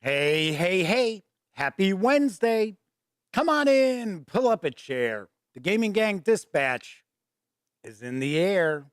Hey, hey, hey. Happy Wednesday. Come on in, pull up a chair. The Gaming Gang Dispatch is in the air.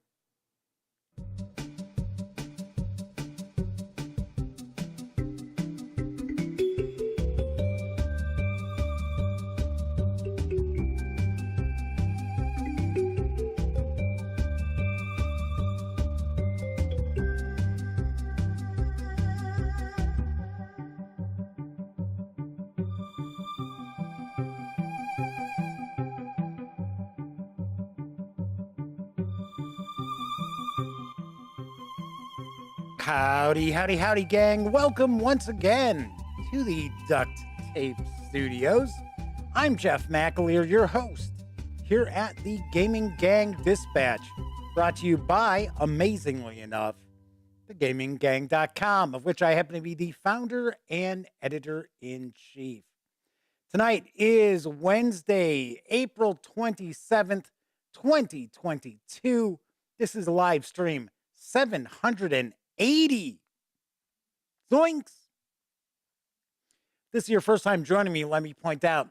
Howdy, howdy, howdy, gang. Welcome once again to the Duct Tape Studios. I'm Jeff McAleer, your host, here at the Gaming Gang Dispatch, brought to you by, amazingly enough, thegaminggang.com, of which I happen to be the founder and editor-in-chief. Tonight is Wednesday, April 27th, 2022. This is a live stream 780. Zoinks! If this is your first time joining me, let me point out,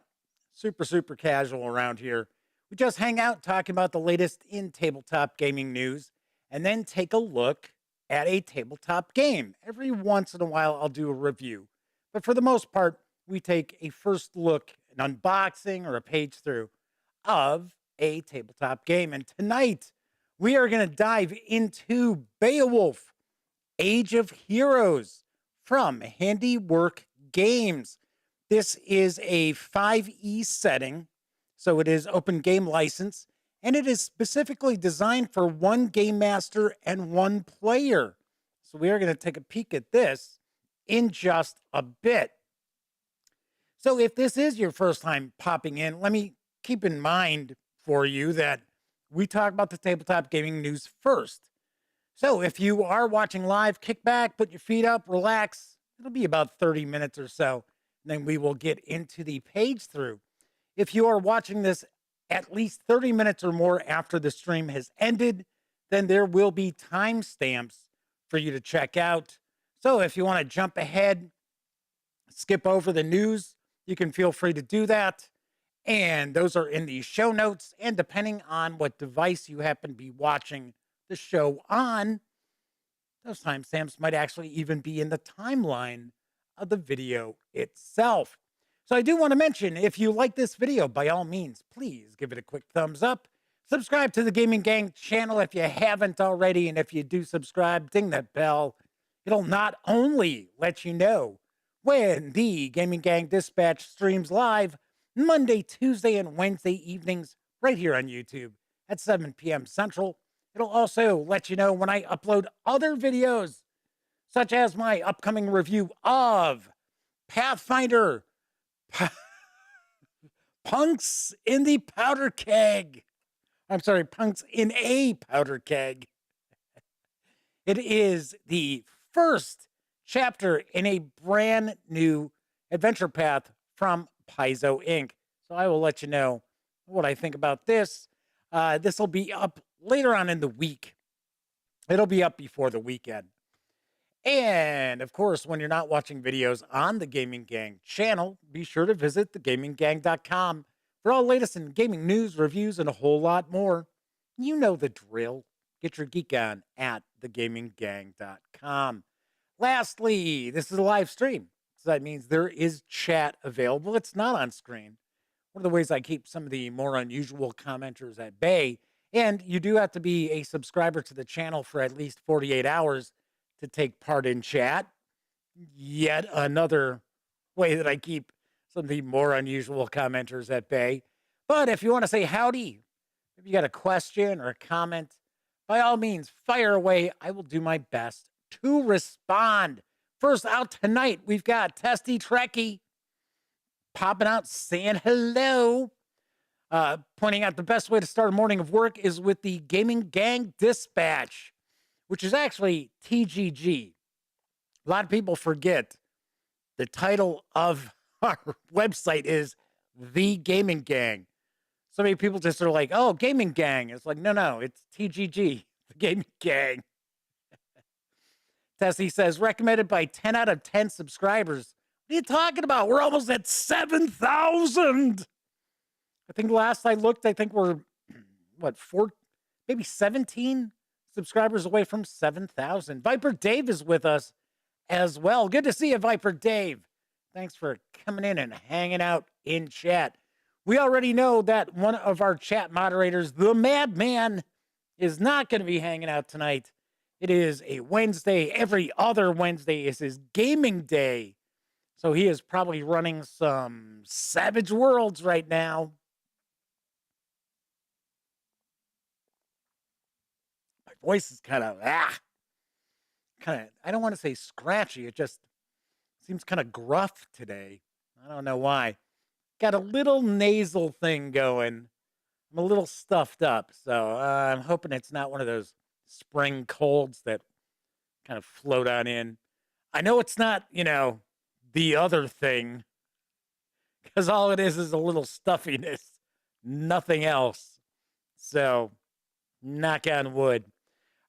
super casual around here. We just hang out talking about the latest in tabletop gaming news and then take a look at a tabletop game. Every once in a while, I'll do a review. But for the most part, we take a first look, an unboxing or a page through of a tabletop game. And tonight, we are going to dive into Beowulf, Age of Heroes from Handiwork Games. This is a 5e setting, so it is open game license, and it is specifically designed for one game master and one player. So we are going to take a peek at this in just a bit. So if this is your first time popping in, let me keep in mind for you that we talk about the tabletop gaming news first. So if you are watching live, kick back, put your feet up, relax. It'll be about 30 minutes or so. And then we will get into the page through. If you are watching this at least 30 minutes or more after the stream has ended, then there will be timestamps for you to check out. So if you want to jump ahead, skip over the news, you can feel free to do that. And those are in the show notes. And depending on what device you happen to be watching the show on, those timestamps might actually even be in the timeline of the video itself. So I do want to mention, if you like this video, by all means, please give it a quick thumbs up. Subscribe to the Gaming Gang channel if you haven't already. And if you do subscribe, ding that bell. It'll not only let you know when the Gaming Gang Dispatch streams live Monday, Tuesday, and Wednesday evenings right here on YouTube at 7 p.m. Central. It'll also let you know when I upload other videos, such as my upcoming review of Pathfinder Punks in the Powder Keg. I'm sorry, Punks in a Powder Keg. It is the first chapter in a brand new adventure path from Paizo Inc. So I will let you know what I think about this. This will be up later on in the week. It'll be up before the weekend. And of course, when you're not watching videos on the Gaming Gang channel, be sure to visit thegaminggang.com for all latest in gaming news, reviews, and a whole lot more. You know the drill. Get your geek on at thegaminggang.com. Lastly, this is a live stream. So that means there is chat available. It's not on screen. One of the ways I keep some of the more unusual commenters at bay. And you do have to be a subscriber to the channel for at least 48 hours to take part in chat. Yet another way that I keep some of the more unusual commenters at bay. But if you want to say howdy, if you got a question or a comment, by all means, fire away. I will do my best to respond. First out tonight, we've got Testy Trekkie popping out saying hello. Pointing out the best way to start a morning of work is with the Gaming Gang Dispatch, which is actually TGG. A lot of people forget the title of our website is The Gaming Gang. So many people just are like, oh, Gaming Gang. It's like, no, it's TGG, The Gaming Gang. Tessie says, recommended by 10 out of 10 subscribers. What are you talking about? We're almost at 7,000. I think last I looked, I think we're, what, maybe 17 subscribers away from 7,000. Viper Dave is with us as well. Good to see you, Viper Dave. Thanks for coming in and hanging out in chat. We already know that one of our chat moderators, the Madman, is not going to be hanging out tonight. It is a Wednesday. Every other Wednesday is his gaming day. So he is probably running some Savage Worlds right now. My voice is kind of, I don't want to say scratchy. It just seems kind of gruff today. I don't know why. Got a little nasal thing going. I'm a little stuffed up. So I'm hoping it's not one of those spring colds that kind of float on in. I know it's not, the other thing, because all it is a little stuffiness, nothing else. So, knock on wood.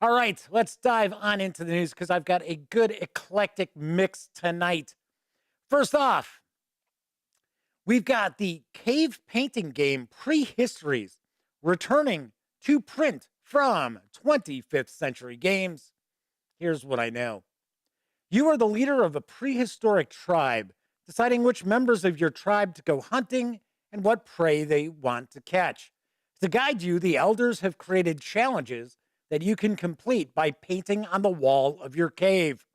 All right, let's dive on into the news because I've got a good eclectic mix tonight. First off, we've got the cave painting game Prehistories returning to print from 25th Century Games. Here's what I know. You are the leader of a prehistoric tribe, deciding which members of your tribe to go hunting and what prey they want to catch. To guide you, the elders have created challenges that you can complete by painting on the wall of your cave.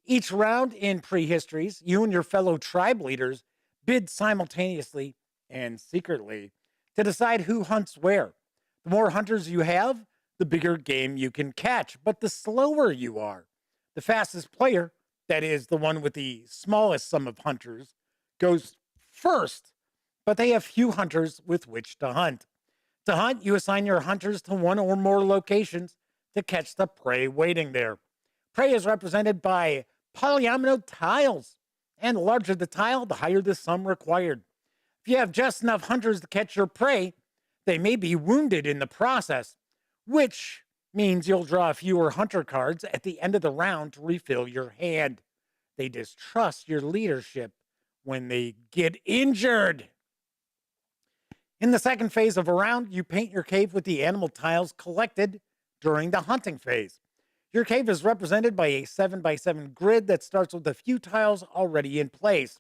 Each round in Prehistories, you and your fellow tribe leaders bid simultaneously and secretly to decide who hunts where. The more hunters you have, the bigger game you can catch, but the slower you are. The fastest player, that is the one with the smallest sum of hunters, goes first, but they have few hunters with which to hunt. To hunt, you assign your hunters to one or more locations to catch the prey waiting there. Prey is represented by polyomino tiles, and the larger the tile, the higher the sum required. If you have just enough hunters to catch your prey, they may be wounded in the process, which means you'll draw fewer hunter cards at the end of the round to refill your hand. They distrust your leadership when they get injured. In the second phase of a round, you paint your cave with the animal tiles collected during the hunting phase. Your cave is represented by a 7x7 grid that starts with a few tiles already in place.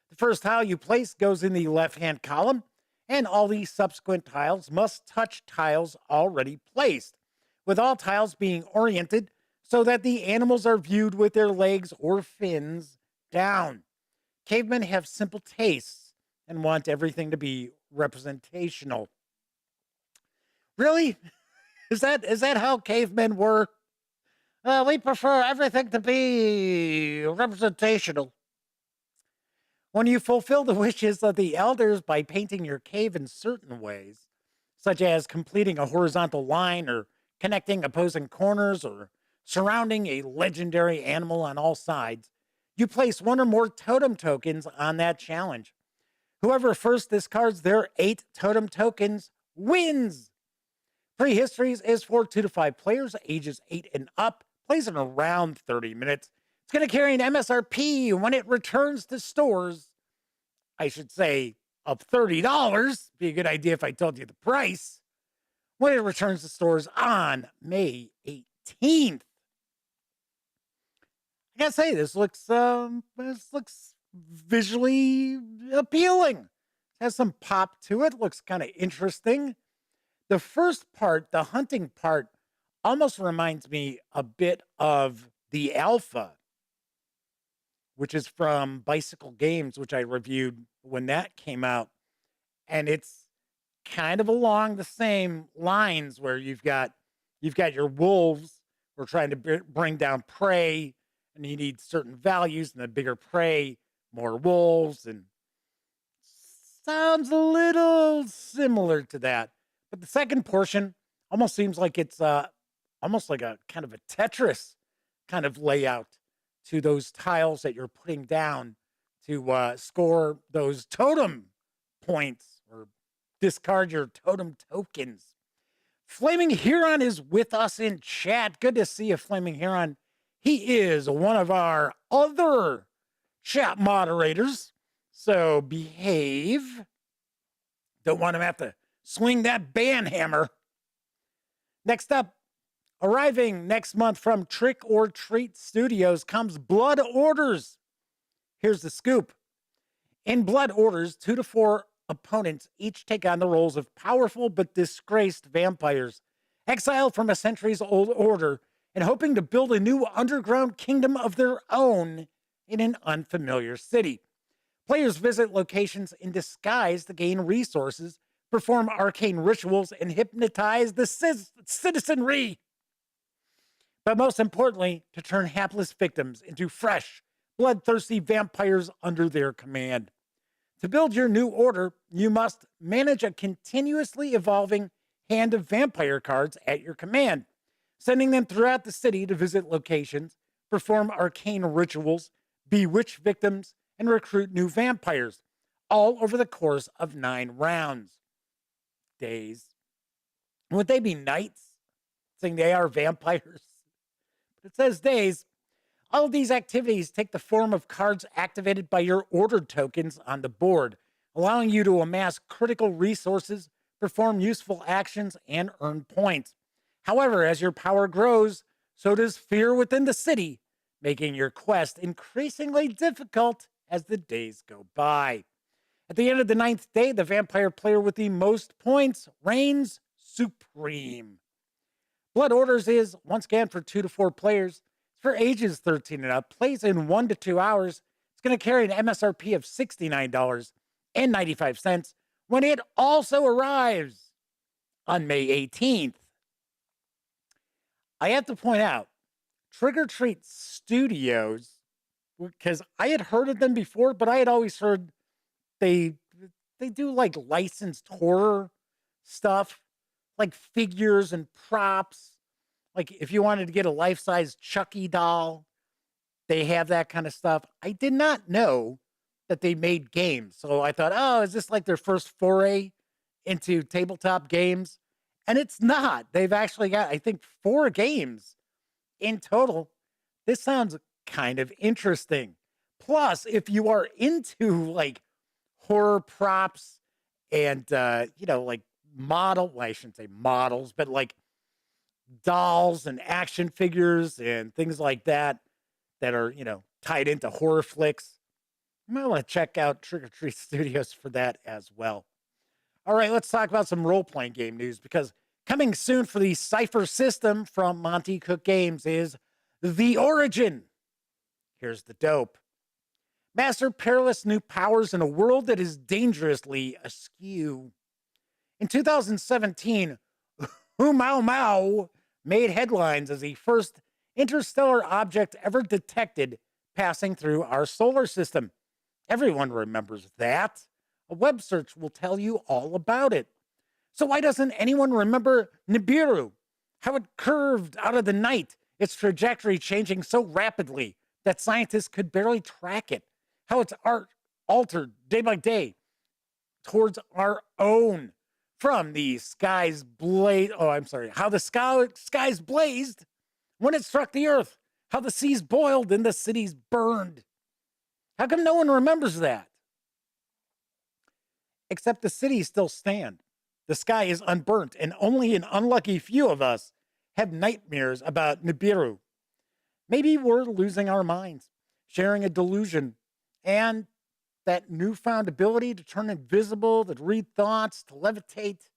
The first tile you place goes in the left-hand column, and all these subsequent tiles must touch tiles already placed, with all tiles being oriented so that the animals are viewed with their legs or fins down. Cavemen have simple tastes and want everything to be representational. Really? Is that how cavemen were? We prefer everything to be representational. When you fulfill the wishes of the elders by painting your cave in certain ways, such as completing a horizontal line or connecting opposing corners or surrounding a legendary animal on all sides, you place one or more totem tokens on that challenge. Whoever first discards their 8 totem tokens wins. Prehistories is for 2 to 5 players, ages 8 and up, plays in around 30 minutes. It's going to carry an MSRP when it returns to stores. I should say of $30. Be a good idea if I told you the price. When it returns to stores on May 18th. I gotta say, this looks visually appealing. It has some pop to it. Looks kind of interesting. The first part, the hunting part, almost reminds me a bit of the Alpha, which is from Bicycle Games, which I reviewed when that came out. And it's kind of along the same lines where you've got your wolves who are trying to bring down prey, and you need certain values, and the bigger prey, more wolves, and sounds a little similar to that. But the second portion almost seems like it's almost like a kind of a Tetris kind of layout to those tiles that you're putting down to score those totem points or discard your totem tokens. Flaming Huron is with us in chat. Good to see you, Flaming Huron. He is one of our other chat moderators, so behave. Don't want them to have to swing that ban hammer. Next up, arriving next month from Trick or Treat Studios comes Blood Orders. Here's the scoop. In Blood Orders, 2 to 4 opponents each take on the roles of powerful but disgraced vampires, exiled from a centuries-old order and hoping to build a new underground kingdom of their own in an unfamiliar city. Players visit locations in disguise to gain resources, perform arcane rituals, and hypnotize the citizenry. But most importantly, to turn hapless victims into fresh, bloodthirsty vampires under their command. To build your new order, you must manage a continuously evolving hand of vampire cards at your command, sending them throughout the city to visit locations, perform arcane rituals, bewitch victims, and recruit new vampires, all over the course of 9 rounds. Days. Would they be nights? Saying they are vampires? But it says days. All of these activities take the form of cards activated by your ordered tokens on the board, allowing you to amass critical resources, perform useful actions, and earn points. However, as your power grows, so does fear within the city, making your quest increasingly difficult as the days go by. At the end of the 9th day, the vampire player with the most points reigns supreme. Blood Orders is, once again, for 2 to 4 players. It's for ages 13 and up, plays in 1 to 2 hours. It's going to carry an MSRP of $69.95 when it also arrives on May 18th. I have to point out, Trick or Treat Studios, because I had heard of them before, but I had always heard they do like licensed horror stuff, like figures and props. Like if you wanted to get a life-size Chucky doll, they have that kind of stuff. I did not know that they made games. So I thought, oh, is this like their first foray into tabletop games? And it's not. They've actually got, I think, 4 games in total. This sounds kind of interesting. Plus, if you are into like horror props and, like well, I shouldn't say models, but like dolls and action figures and things like that are, tied into horror flicks, you might want to check out Trick or Treat Studios for that as well. All right, let's talk about some role-playing game news, because coming soon for the Cypher system from Monte Cook Games is The Origin. Here's the dope. Master perilous new powers in a world that is dangerously askew. In 2017, Hu Mao Mao made headlines as the first interstellar object ever detected passing through our solar system. Everyone remembers that. A web search will tell you all about it. So why doesn't anyone remember Nibiru? How it curved out of the night, its trajectory changing so rapidly that scientists could barely track it. How its art altered day by day towards our own. From the skies how the skies blazed when it struck the earth. How the seas boiled and the cities burned. How come no one remembers that? Except the cities still stand. The sky is unburnt, and only an unlucky few of us have nightmares about Nibiru. Maybe we're losing our minds, sharing a delusion, and that newfound ability to turn invisible, to read thoughts, to levitate,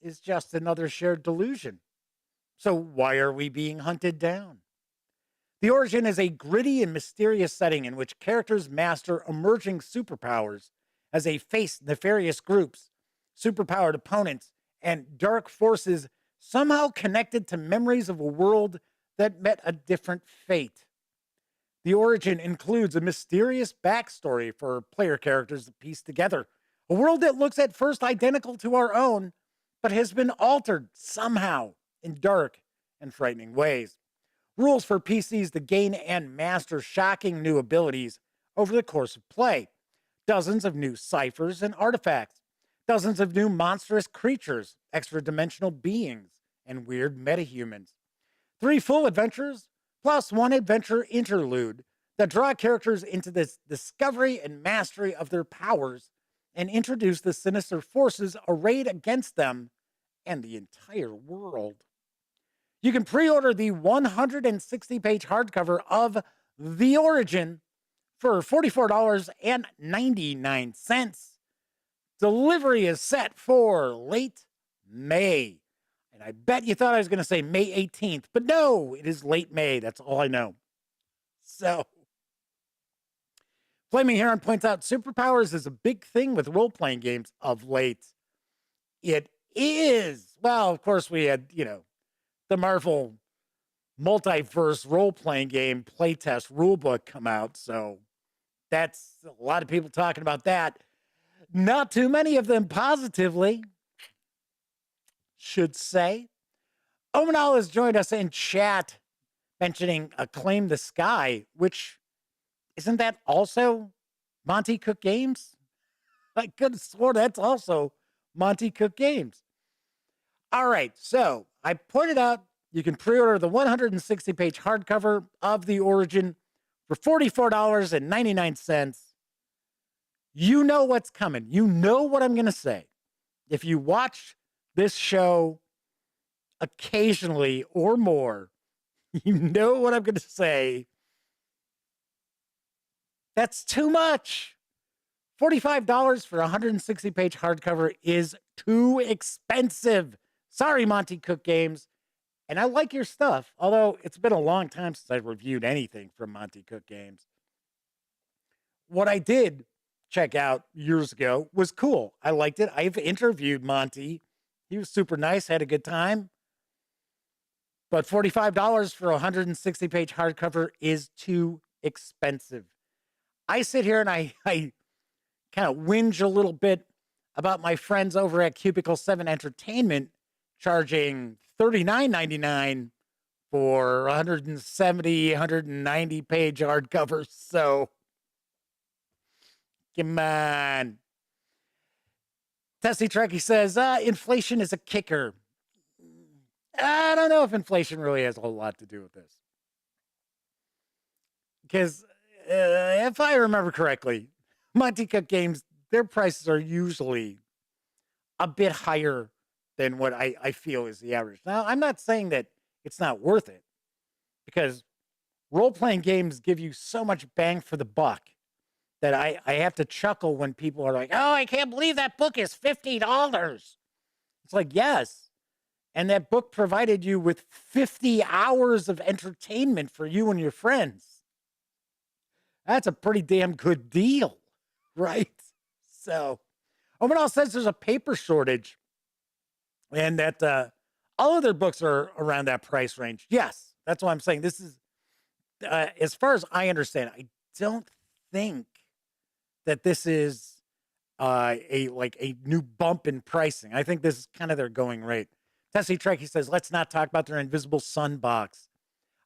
is just another shared delusion. So why are we being hunted down? The Origin is a gritty and mysterious setting in which characters master emerging superpowers as they face nefarious groups, superpowered opponents, and dark forces somehow connected to memories of a world that met a different fate. The Origin includes a mysterious backstory for player characters to piece together. A world that looks at first identical to our own, but has been altered somehow in dark and frightening ways. Rules for PCs to gain and master shocking new abilities over the course of play. Dozens of new ciphers and artifacts. Dozens of new monstrous creatures, extra-dimensional beings, and weird metahumans. 3 full adventures, plus 1 adventure interlude that draw characters into this discovery and mastery of their powers and introduce the sinister forces arrayed against them and the entire world. You can pre-order the 160-page hardcover of The Origin for $44.99. Delivery is set for late May. And I bet you thought I was going to say May 18th, but no, it is late May. That's all I know. So, Flaming Heron points out superpowers is a big thing with role-playing games of late. It is. Well, of course, we had, the Marvel multiverse role-playing game playtest rulebook come out. So that's a lot of people talking about that. Not too many of them positively, should say. Omanal has joined us in chat mentioning Claim the Sky, which isn't that also Monte Cook Games? I could have sworn that's also Monte Cook Games. All right, so I pointed out you can pre-order the 160-page hardcover of The Origin for $44.99. You know what's coming. You know what I'm going to say. If you watch this show occasionally or more, you know what I'm going to say. That's too much. $45 for a 160-page hardcover is too expensive. Sorry, Monte Cook Games. And I like your stuff, although it's been a long time since I've reviewed anything from Monte Cook Games. What I did check out years ago was cool. I liked it. I've interviewed Monty. He was super nice, had a good time. But $45 for a 160-page hardcover is too expensive. I sit here and I kind of whinge a little bit about my friends over at Cubicle 7 Entertainment charging $39.99 for 170, 190-page hardcovers. So, come on. Tessie Trekkie says, inflation is a kicker. I don't know if inflation really has a whole lot to do with this. Because if I remember correctly, Monte Cook Games, their prices are usually a bit higher than what I feel is the average. Now, I'm not saying that it's not worth it, because role-playing games give you so much bang for the buck that I have to chuckle when people are like, oh, I can't believe that book is $50. It's like, yes. And that book provided you with 50 hours of entertainment for you and your friends. That's a pretty damn good deal, right? So, Omanal says there's a paper shortage and that all of their books are around that price range. Yes, that's what I'm saying. This is, as far as I understand, I don't think that this is a new bump in pricing. I think this is kind of their going rate. Tessie Trekkie says, let's not talk about their Invisible Sun box.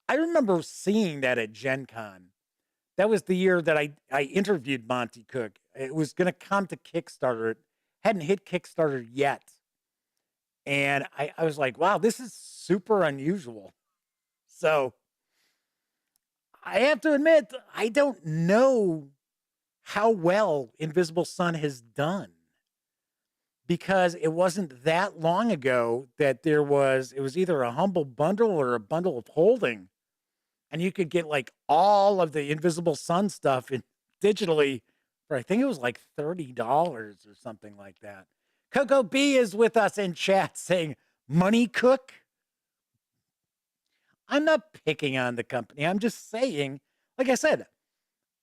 I remember seeing that at Gen Con. That was the year that I interviewed Monte Cook. It was going to come to Kickstarter. It hadn't hit Kickstarter yet. And I was like, wow, this is super unusual. So I have to admit, I don't know how well Invisible Sun has done, because it wasn't that long ago that it was either a humble bundle or a bundle of holding. And you could get like all of the Invisible Sun stuff digitally for, I think it was like $30 or something like that. Coco B is with us in chat saying, Money Cook? I'm not picking on the company. I'm just saying, like I said,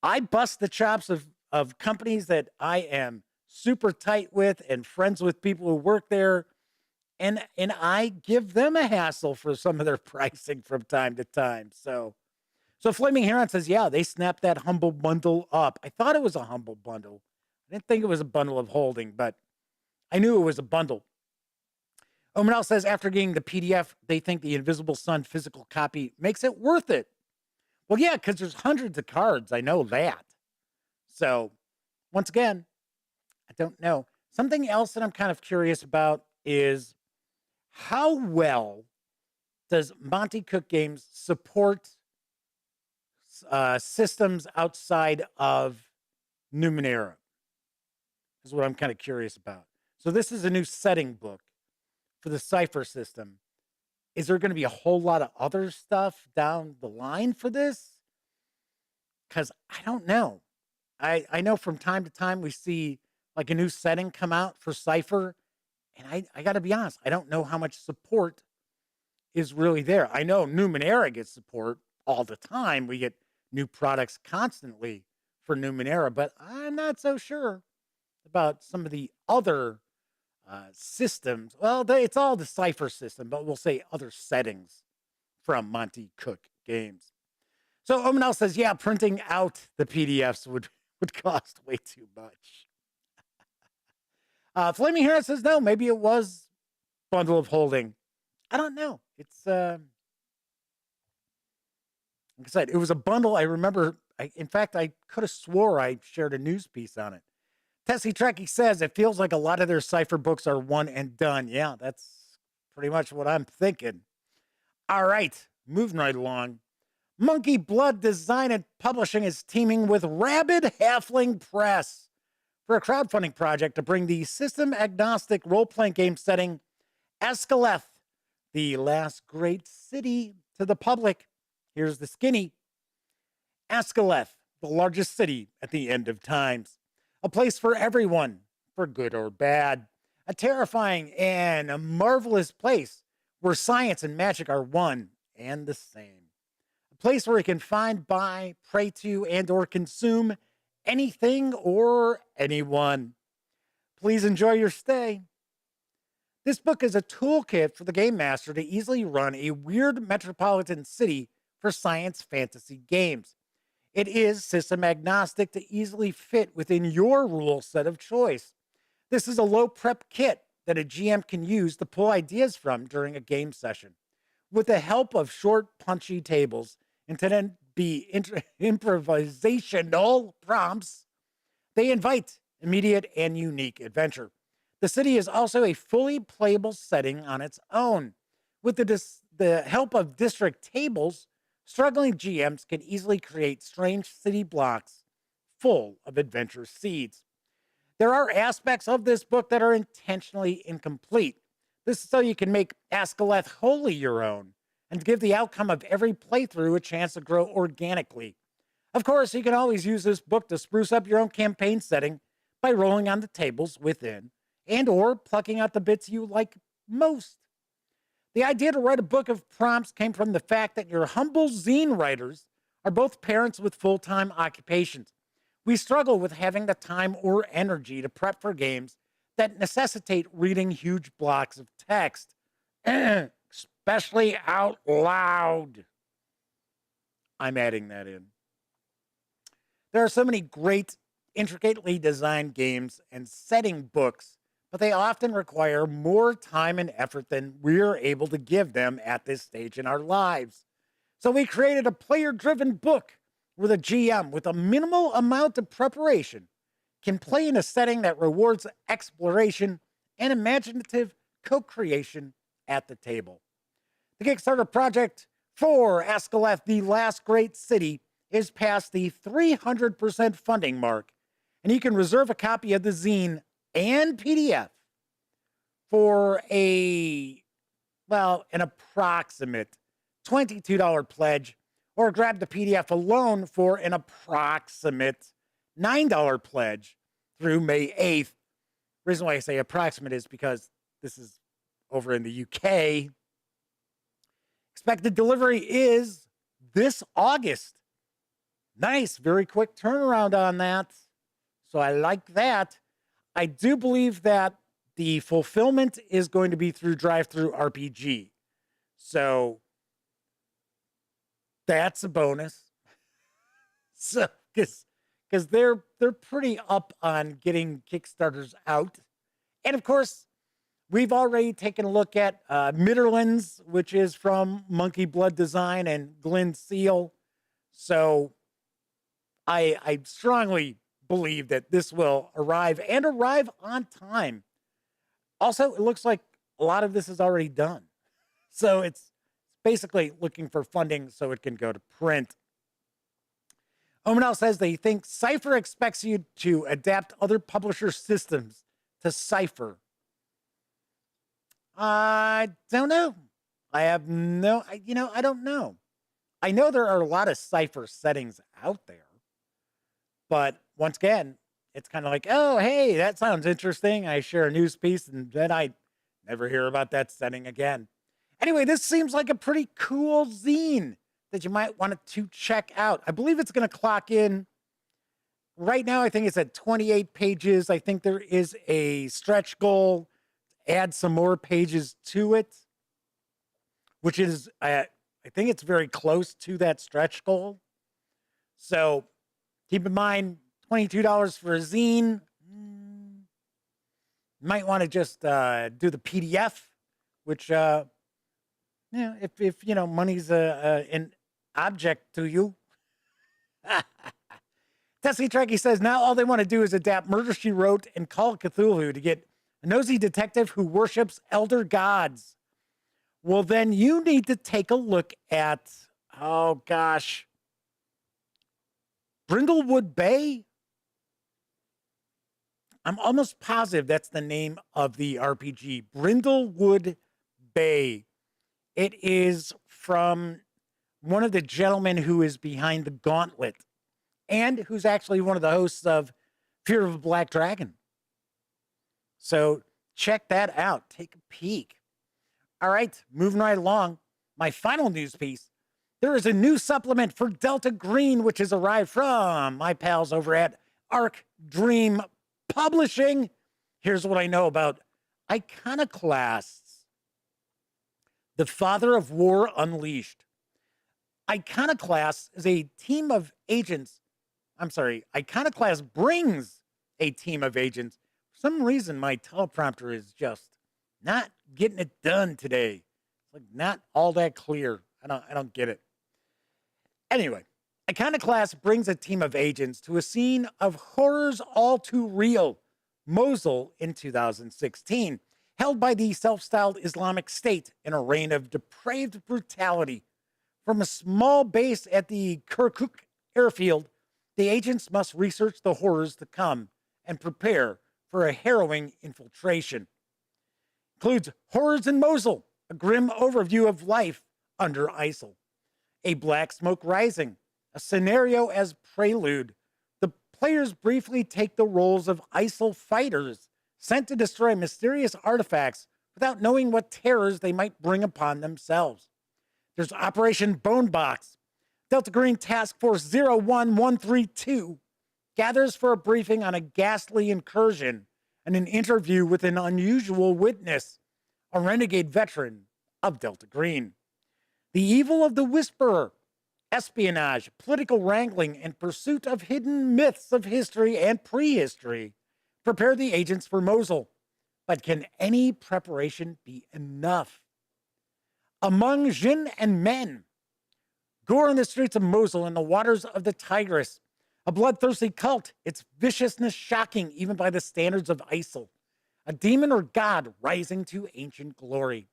I bust the chops of companies that I am super tight with and friends with people who work there. And I give them a hassle for some of their pricing from time to time. So Flaming Heron says, yeah, they snapped that humble bundle up. I thought it was a humble bundle. I didn't think it was a bundle of holding, but I knew it was a bundle. Omanal says, after getting the PDF, they think the Invisible Sun physical copy makes it worth it. Well, yeah, because there's hundreds of cards. I know that. So, once again, I don't know. Something else that I'm kind of curious about is how well does Monte Cook Games support systems outside of Numenera is what I'm kind of curious about. So this is a new setting book for the Cypher system. Is there going to be a whole lot of other stuff down the line for this? Because I don't know. I know from time to time we see like a new setting come out for Cypher, and I got to be honest, I don't know how much support is really there. I know Numenera gets support all the time. We get new products constantly for Numenera, but I'm not so sure about some of the other systems. Well, it's all the Cypher system, but we'll say other settings from Monte Cook Games. So Omanel says, yeah, printing out the PDFs would cost way too much. Flaming Hero says, no, maybe it was bundle of holding. I don't know. It's, like I said, it was a bundle. I remember, in fact, I could have swore I shared a news piece on it. Tessie Trekkie says, it feels like a lot of their Cypher books are one and done. Yeah, that's pretty much what I'm thinking. All right, moving right along. Monkey Blood Design and Publishing is teaming with Rabid Halfling Press for a crowdfunding project to bring the system-agnostic role-playing game setting Ascaleth, the last great city, to the public. Here's the skinny. Ascaleth, the largest city at the end of times. A place for everyone, for good or bad. A terrifying and a marvelous place where science and magic are one and the same. A place where you can find, buy, pray to, and or consume anything or anyone. Please enjoy your stay. This book is a toolkit for the game master to easily run a weird metropolitan city for science fantasy games. It is system agnostic to easily fit within your rule set of choice. This is a low prep kit that a GM can use to pull ideas from during a game session. With the help of short, punchy tables intended to be improvisational prompts, they invite immediate and unique adventure. The city is also a fully playable setting on its own. With the help of district tables, struggling GMs can easily create strange city blocks full of adventure seeds. There are aspects of this book that are intentionally incomplete. This is so you can make Ascaleth wholly your own and give the outcome of every playthrough a chance to grow organically. Of course, you can always use this book to spruce up your own campaign setting by rolling on the tables within and or plucking out the bits you like most. The idea to write a book of prompts came from the fact that your humble zine writers are both parents with full-time occupations. We struggle with having the time or energy to prep for games that necessitate reading huge blocks of text, especially out loud. I'm adding that in. There are so many great, intricately designed games and setting books, but they often require more time and effort than we're able to give them at this stage in our lives. So we created a player-driven book where the GM, with a minimal amount of preparation, can play in a setting that rewards exploration and imaginative co-creation at the table. The Kickstarter project for Ascaleth, the last great city, is past the 300% funding mark, and you can reserve a copy of the zine and PDF for an approximate $22 pledge, or grab the PDF alone for an approximate $9 pledge through May 8th. The reason why I say approximate is because this is over in the UK. Expected delivery is this August. Nice, very quick turnaround on that. So I like that. I do believe that the fulfillment is going to be through DriveThruRPG. So that's a bonus. So because they're pretty up on getting Kickstarters out. And of course, we've already taken a look at Midderlands, which is from Monkey Blood Design and Glenn Seal. So I strongly believe that this will arrive on time. Also, it looks like a lot of this is already done. So it's basically looking for funding so it can go to print. Omenel says they think Cypher expects you to adapt other publisher systems to Cypher. I don't know. I don't know. I know there are a lot of Cypher settings out there, but once again, it's kind of like, oh, hey, that sounds interesting. I share a news piece and then I never hear about that setting again. Anyway, this seems like a pretty cool zine that you might want to check out. I believe it's going to clock in. Right now, I think it's at 28 pages. I think there is a stretch goal, add some more pages to it, which is, I think it's very close to that stretch goal. So keep in mind, $22 for a zine. You might want to just do the PDF, which, if money's an object to you. Tessie Trekkie says now all they want to do is adapt Murder, She Wrote and Call of Cthulhu to get a nosy detective who worships elder gods. Well, then you need to take a look at, Brindlewood Bay? I'm almost positive that's the name of the RPG. Brindlewood Bay. It is from one of the gentlemen who is behind the Gauntlet and who's actually one of the hosts of Fear of a Black Dragon. So check that out. Take a peek. All right, moving right along. My final news piece. There is a new supplement for Delta Green, which has arrived from my pals over at Arc Dream Publishing. Here's what I know about Iconoclasts. The Father of War Unleashed. Iconoclasts is a team of agents. Iconoclast brings a team of agents. For some reason, my teleprompter is just not getting it done today. It's like not all that clear. I don't get it. Anyway, Iconoclast brings a team of agents to a scene of horrors all too real, Mosul in 2016, held by the self-styled Islamic State in a reign of depraved brutality. From a small base at the Kirkuk airfield, the agents must research the horrors to come and prepare for a harrowing infiltration. Includes Horrors in Mosul, a grim overview of life under ISIL. A Black Smoke Rising, a scenario as prelude. The players briefly take the roles of ISIL fighters sent to destroy mysterious artifacts without knowing what terrors they might bring upon themselves. There's Operation Bonebox. Delta Green Task Force 01132 gathers for a briefing on a ghastly incursion and an interview with an unusual witness, a renegade veteran of Delta Green. The Evil of the Whisperer, espionage, political wrangling, and pursuit of hidden myths of history and prehistory prepare the agents for Mosul. But can any preparation be enough? Among Jinn and Men, gore in the streets of Mosul and the waters of the Tigris, a bloodthirsty cult, its viciousness shocking even by the standards of ISIL, a demon or god rising to ancient glory.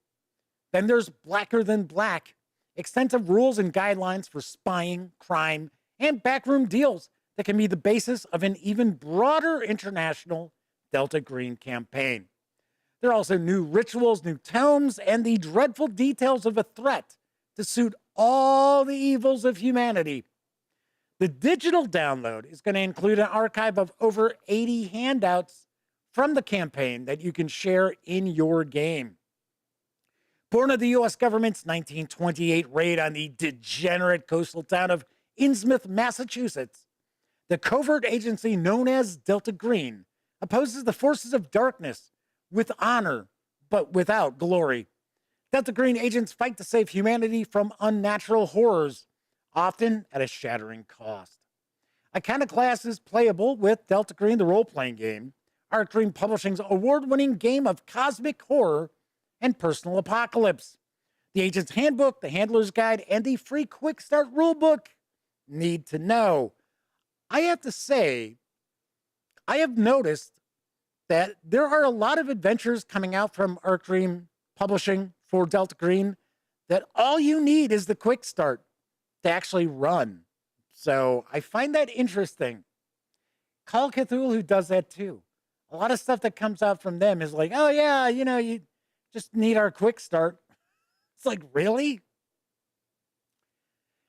Then there's Blacker Than Black, extensive rules and guidelines for spying, crime, and backroom deals that can be the basis of an even broader international Delta Green campaign. There are also new rituals, new tomes, and the dreadful details of a threat to suit all the evils of humanity. The digital download is going to include an archive of over 80 handouts from the campaign that you can share in your game. Born of the U.S. government's 1928 raid on the degenerate coastal town of Innsmouth, Massachusetts, the covert agency known as Delta Green opposes the forces of darkness with honor, but without glory. Delta Green agents fight to save humanity from unnatural horrors, often at a shattering cost. Iconoclast is playable with Delta Green, the role-playing game, Arc Dream Publishing's award-winning game of cosmic horror and personal apocalypse. The Agent's Handbook, the Handler's Guide, and the free Quick Start Rulebook. Need to know. I have to say, I have noticed that there are a lot of adventures coming out from Arc Dream Publishing for Delta Green that all you need is the Quick Start to actually run. So I find that interesting. Call of Cthulhu does that too. A lot of stuff that comes out from them is like, oh yeah, you just need our quick start. It's like, really?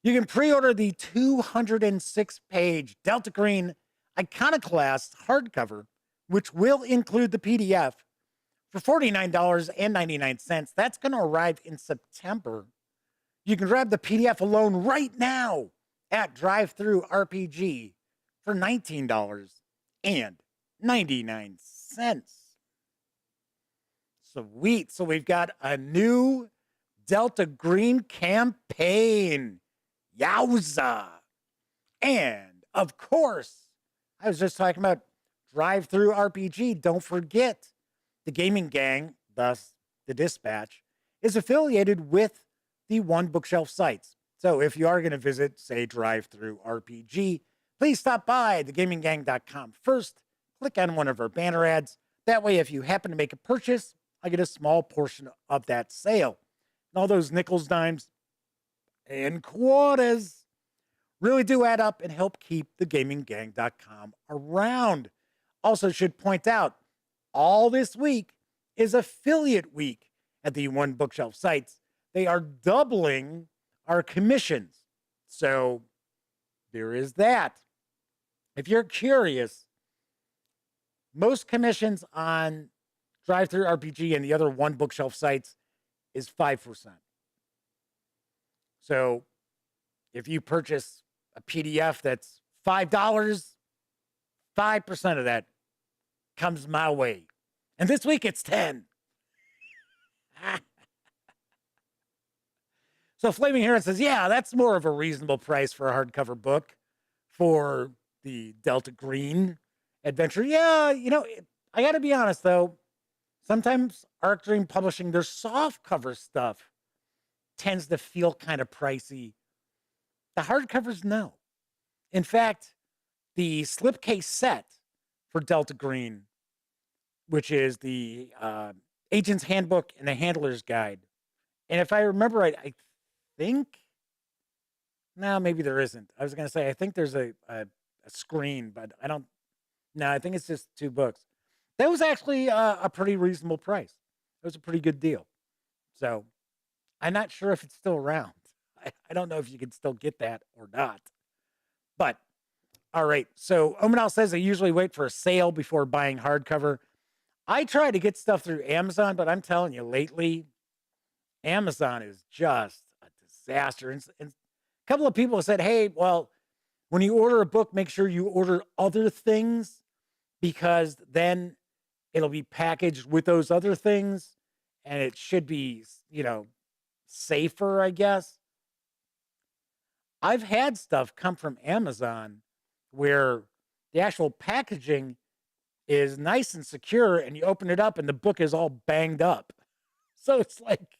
You can pre-order the 206-page Delta Green Iconoclast hardcover, which will include the PDF, for $49.99. That's going to arrive in September. You can grab the PDF alone right now at DriveThruRPG for $19.99. Sweet. So we've got a new Delta Green campaign. Yowza. And of course, I was just talking about DriveThruRPG. Don't forget, the gaming gang, thus the Dispatch, is affiliated with the One Bookshelf sites. So if you are going to visit, say, DriveThruRPG, please stop by thegaminggang.com first. Click on one of our banner ads. That way, if you happen to make a purchase, I get a small portion of that sale. And all those nickels, dimes, and quarters really do add up and help keep thegaminggang.com around. Also should point out, all this week is affiliate week at the One Bookshelf sites. They are doubling our commissions. So there is that. If you're curious, most commissions on DriveThruRPG and the other One Bookshelf sites is 5%. So if you purchase a PDF that's $5, 5% of that comes my way. And this week it's 10. So Flaming Heron says, yeah, that's more of a reasonable price for a hardcover book for the Delta Green adventure. Yeah, I got to be honest, though. Sometimes Arc Dream Publishing, their softcover stuff tends to feel kind of pricey. The hardcovers, no. In fact, the slipcase set for Delta Green, which is the Agent's Handbook and the Handler's Guide. And if I remember right, I think, no, maybe there isn't. I was going to say, I think there's a screen, but I don't, no, I think it's just 2 books. That was actually a pretty reasonable price. It was a pretty good deal. So I'm not sure if it's still around. I don't know if you can still get that or not. But, all right. So Omanal says I usually wait for a sale before buying hardcover. I try to get stuff through Amazon, but I'm telling you, lately, Amazon is just a disaster. And a couple of people have said, hey, well, when you order a book, make sure you order other things, because then it'll be packaged with those other things and it should be, safer, I guess. I've had stuff come from Amazon where the actual packaging is nice and secure, and you open it up and the book is all banged up. So it's like,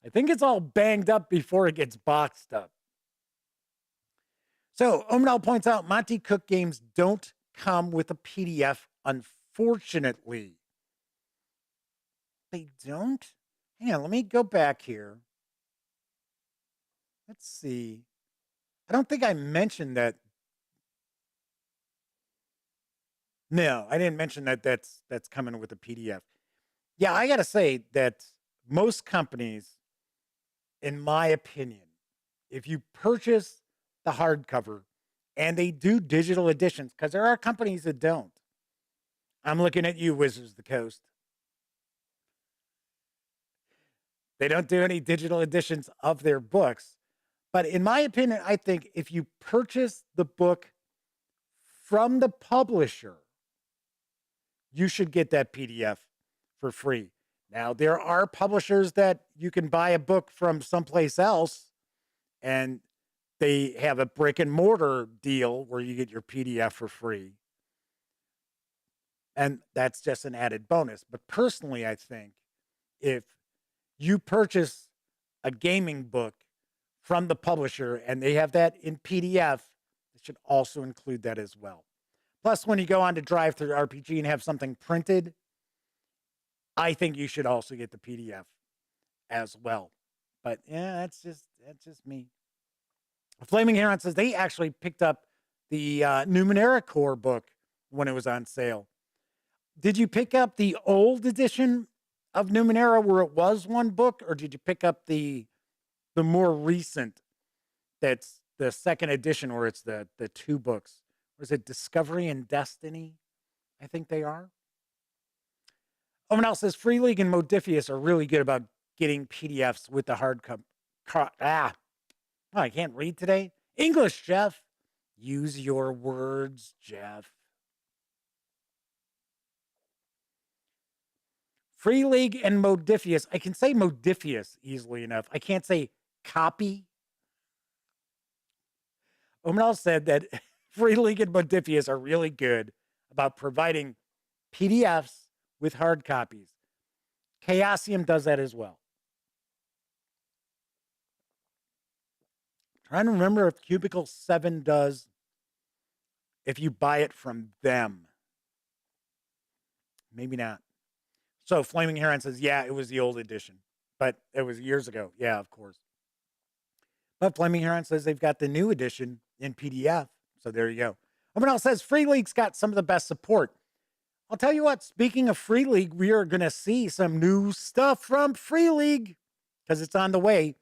I think it's all banged up before it gets boxed up. So Omanal points out Monte Cook Games don't come with a PDF, unfortunately. They don't? Hang on, let me go back here. Let's see. I don't think I mentioned that. No, I didn't mention that that's coming with a PDF. Yeah, I got to say that most companies, in my opinion, if you purchase the hardcover and they do digital editions, because there are companies that don't. I'm looking at you, Wizards of the Coast. They don't do any digital editions of their books. But in my opinion, I think if you purchase the book from the publisher, you should get that PDF for free. Now, there are publishers that you can buy a book from someplace else, and they have a brick and mortar deal where you get your PDF for free. And that's just an added bonus. But personally, I think if you purchase a gaming book from the publisher and they have that in PDF, it should also include that as well. Plus, when you go on to DriveThruRPG and have something printed, I think you should also get the PDF as well. But yeah, that's just me. Flaming Heron says they actually picked up the Numenera core book when it was on sale. Did you pick up the old edition of Numenera where it was one book, or did you pick up the more recent that's the second edition where it's the two books? Was it Discovery and Destiny? I think they are. Omenel says Free League and Modifius are really good about getting PDFs with the hardcover. I can't read today. English, Jeff. Use your words, Jeff. Free League and Modifius. I can say Modifius easily enough. I can't say copy. Omenel said that Free League and Modifius are really good about providing PDFs with hard copies. Chaosium does that as well. Trying to remember if Cubicle 7 does if you buy it from them. Maybe not. So Flaming Heron says, yeah, it was the old edition, but it was years ago. Yeah, of course. But Flaming Heron says they've got the new edition in PDF. So there you go. Omenel says Free League's got some of the best support. I'll tell you what, speaking of Free League, we are going to see some new stuff from Free League because it's on the way.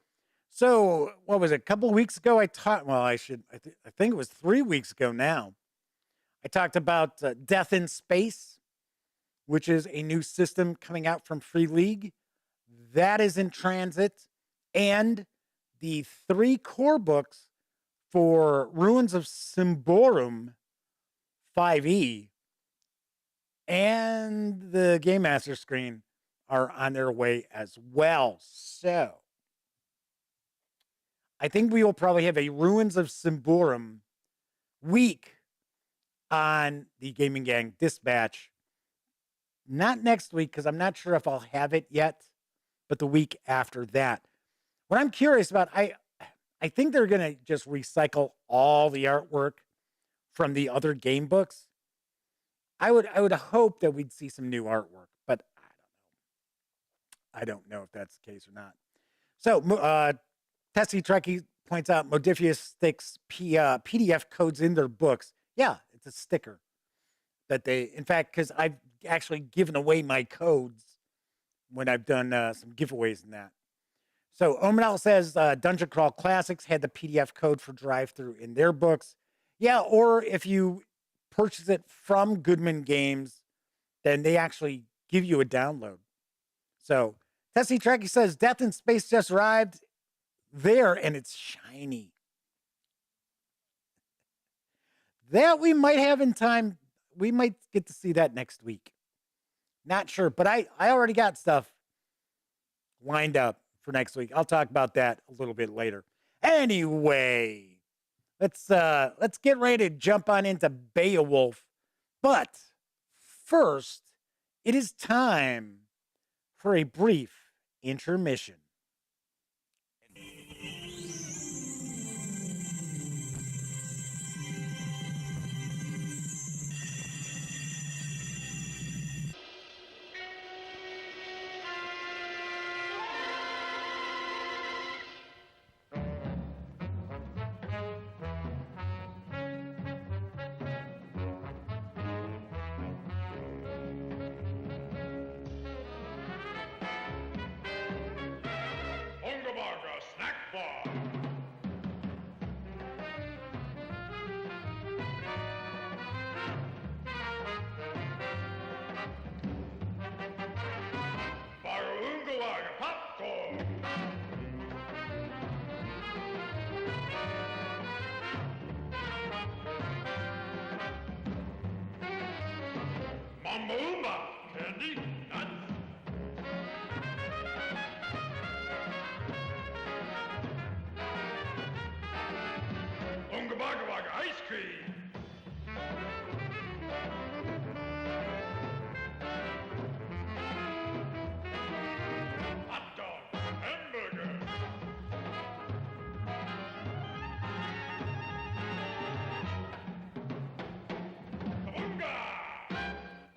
So what was it? A couple of weeks ago, I think it was 3 weeks ago now. I talked about Death in Space, which is a new system coming out from Free League. That is in transit. And the 3 core books for Ruins of Symborum 5e and the Game Master screen are on their way as well. So I think we will probably have a Ruins of Symborum week on the Gaming Gang Dispatch. Not next week, because I'm not sure if I'll have it yet, but the week after that. What I'm curious about, I think they're going to just recycle all the artwork from the other game books. I would hope that we'd see some new artwork, but I don't know if that's the case or not. So, Tessie Trekkie points out Modifius sticks PDF codes in their books. Yeah, it's a sticker that they, in fact, because I've actually given away my codes when I've done some giveaways in that. So Omenel says Dungeon Crawl Classics had the PDF code for drive-thru in their books. Yeah, or if you purchase it from Goodman Games, then they actually give you a download. So Tessie Trekkie says Death in Space just arrived there and it's shiny. That we might have in time. We might get to see that next week. Not sure, but I already got stuff lined up for next week. I'll talk about that a little bit later. Anyway, let's get ready to jump on into Beowulf. But first, it is time for a brief intermission.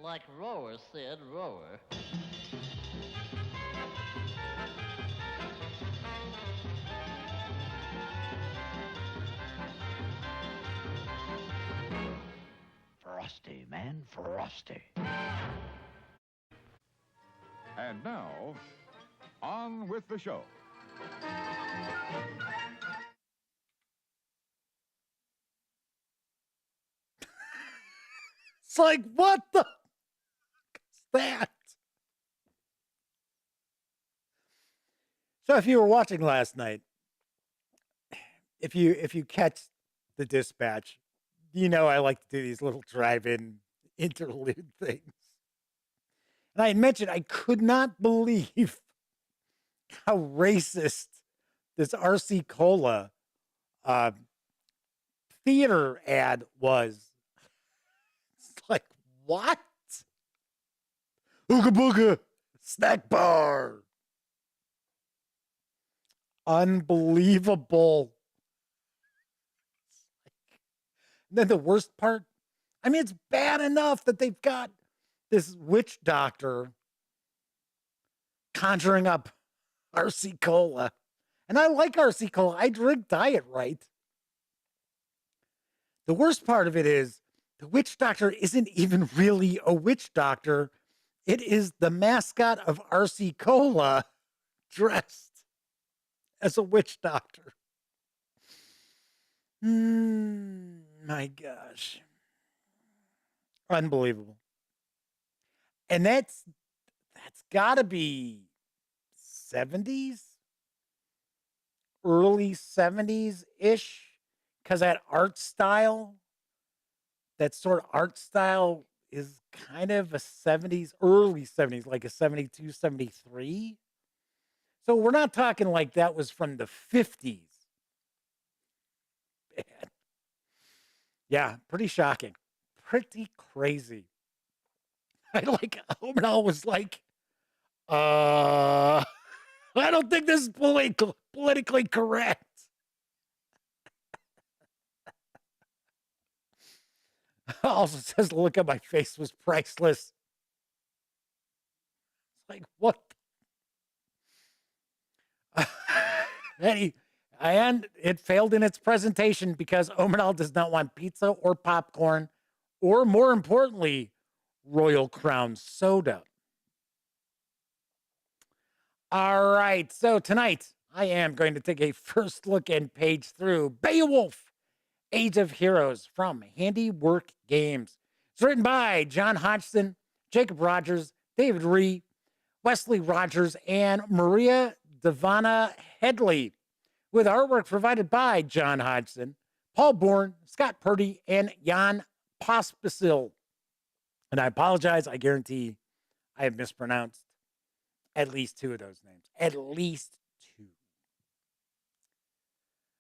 Like rower said, rower. frosty, man, frosty. And now, on with the show. It's like, what the is that? So if you were watching last night, if you catch the dispatch, you know I like to do these little drive-in interlude things. And I had mentioned I could not believe how racist this RC Cola theater ad was. It's like, what? Ooga booga snack bar. Unbelievable. And then the worst part, I mean, it's bad enough that they've got this witch doctor conjuring up RC Cola. And I like RC Cola. I drink Diet Right. The worst part of it is the witch doctor isn't even really a witch doctor. It is the mascot of RC Cola dressed as a witch doctor. My gosh. Unbelievable. And that's got to be 70s, early 70s-ish, because that sort of art style is kind of a 70s, early 70s, like a 72, 73. So we're not talking like that was from the 50s. Man. Yeah, pretty shocking. Pretty crazy. I like, Omenal was like, I don't think this is politically correct. Also says the look on my face was priceless. It's like, what? And it failed in its presentation because Omenal does not want pizza or popcorn, or more importantly, Royal Crown soda. All right, so tonight I am going to take a first look and page through Beowulf, Age of Heroes from Handiwork Games. It's written by John Hodgson, Jacob Rogers, David Ree, Wesley Rogers, and Maria Devana Headley, with artwork provided by John Hodgson, Paul Bourne, Scott Purdy, and Jan Pospisil. And I apologize, I guarantee I have mispronounced at least two of those names. At least two.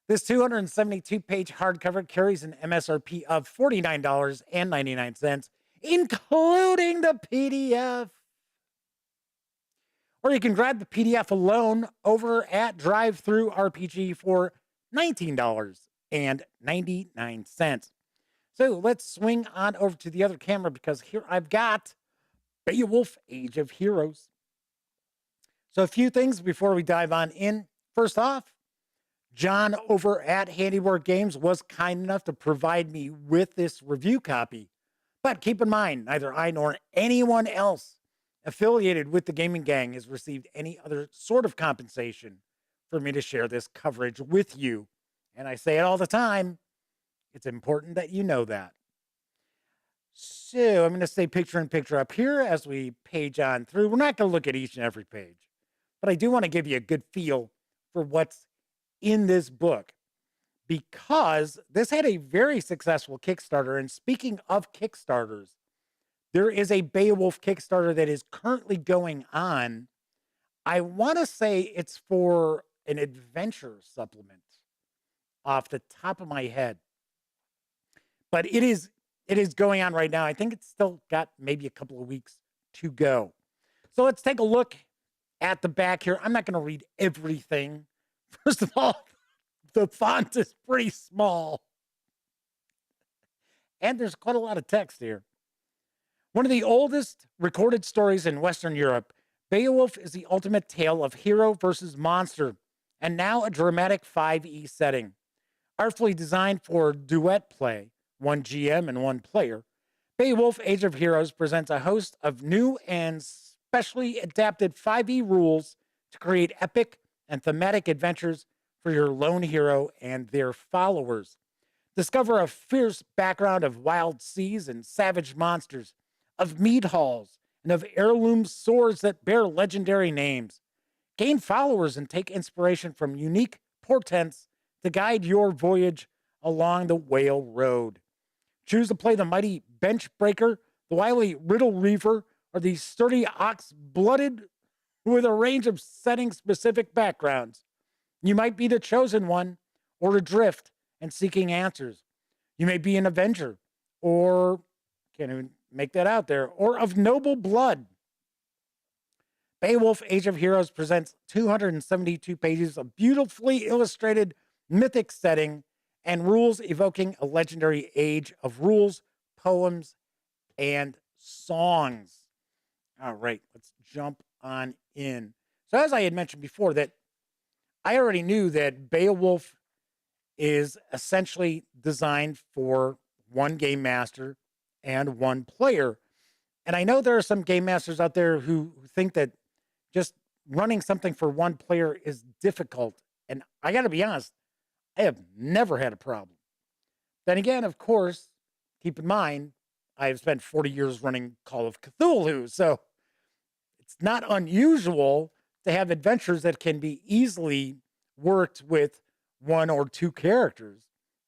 This 272-page hardcover carries an MSRP of $49.99, including the PDF. Or you can grab the PDF alone over at DriveThruRPG for $19.99. So let's swing on over to the other camera because here I've got Beowulf, Age of Heroes. So a few things before we dive on in. First off, John over at Handiwork Games was kind enough to provide me with this review copy. But keep in mind, neither I nor anyone else affiliated with the gaming gang has received any other sort of compensation for me to share this coverage with you. And I say it all the time. It's important that you know that. So I'm going to say picture in picture up here as we page on through. We're not going to look at each and every page, but I do want to give you a good feel for what's in this book because this had a very successful Kickstarter. And speaking of Kickstarters, there is a Beowulf Kickstarter that is currently going on. I want to say it's for an adventure supplement off the top of my head. But it is going on right now. I think it's still got maybe a couple of weeks to go. So let's take a look at the back here. I'm not going to read everything. First of all, the font is pretty small. And there's quite a lot of text here. One of the oldest recorded stories in Western Europe, Beowulf is the ultimate tale of hero versus monster, and now a dramatic 5e setting. Artfully designed for duet play, one GM and one player, Beowulf Age of Heroes presents a host of new and specially adapted 5e rules to create epic and thematic adventures for your lone hero and their followers. Discover a fierce background of wild seas and savage monsters, of mead halls, and of heirloom swords that bear legendary names. Gain followers and take inspiration from unique portents to guide your voyage along the Whale Road. Choose to play the mighty Bench Breaker, the wily Riddle Reaver, or the sturdy Ox Blooded with a range of setting-specific backgrounds. You might be the chosen one, or adrift and seeking answers. You may be an Avenger, or, can't even make that out there, or of noble blood. Beowulf Age of Heroes presents 272 pages of beautifully illustrated mythic setting and rules evoking a legendary age of rules, poems, and songs. All right, let's jump on in. So as I had mentioned before, that I already knew that Beowulf is essentially designed for one game master and one player. And I know there are some game masters out there who think that just running something for one player is difficult. And I got to be honest, I have never had a problem. Then again, of course, keep in mind, I have spent 40 years running Call of Cthulhu. So it's not unusual to have adventures that can be easily worked with one or two characters,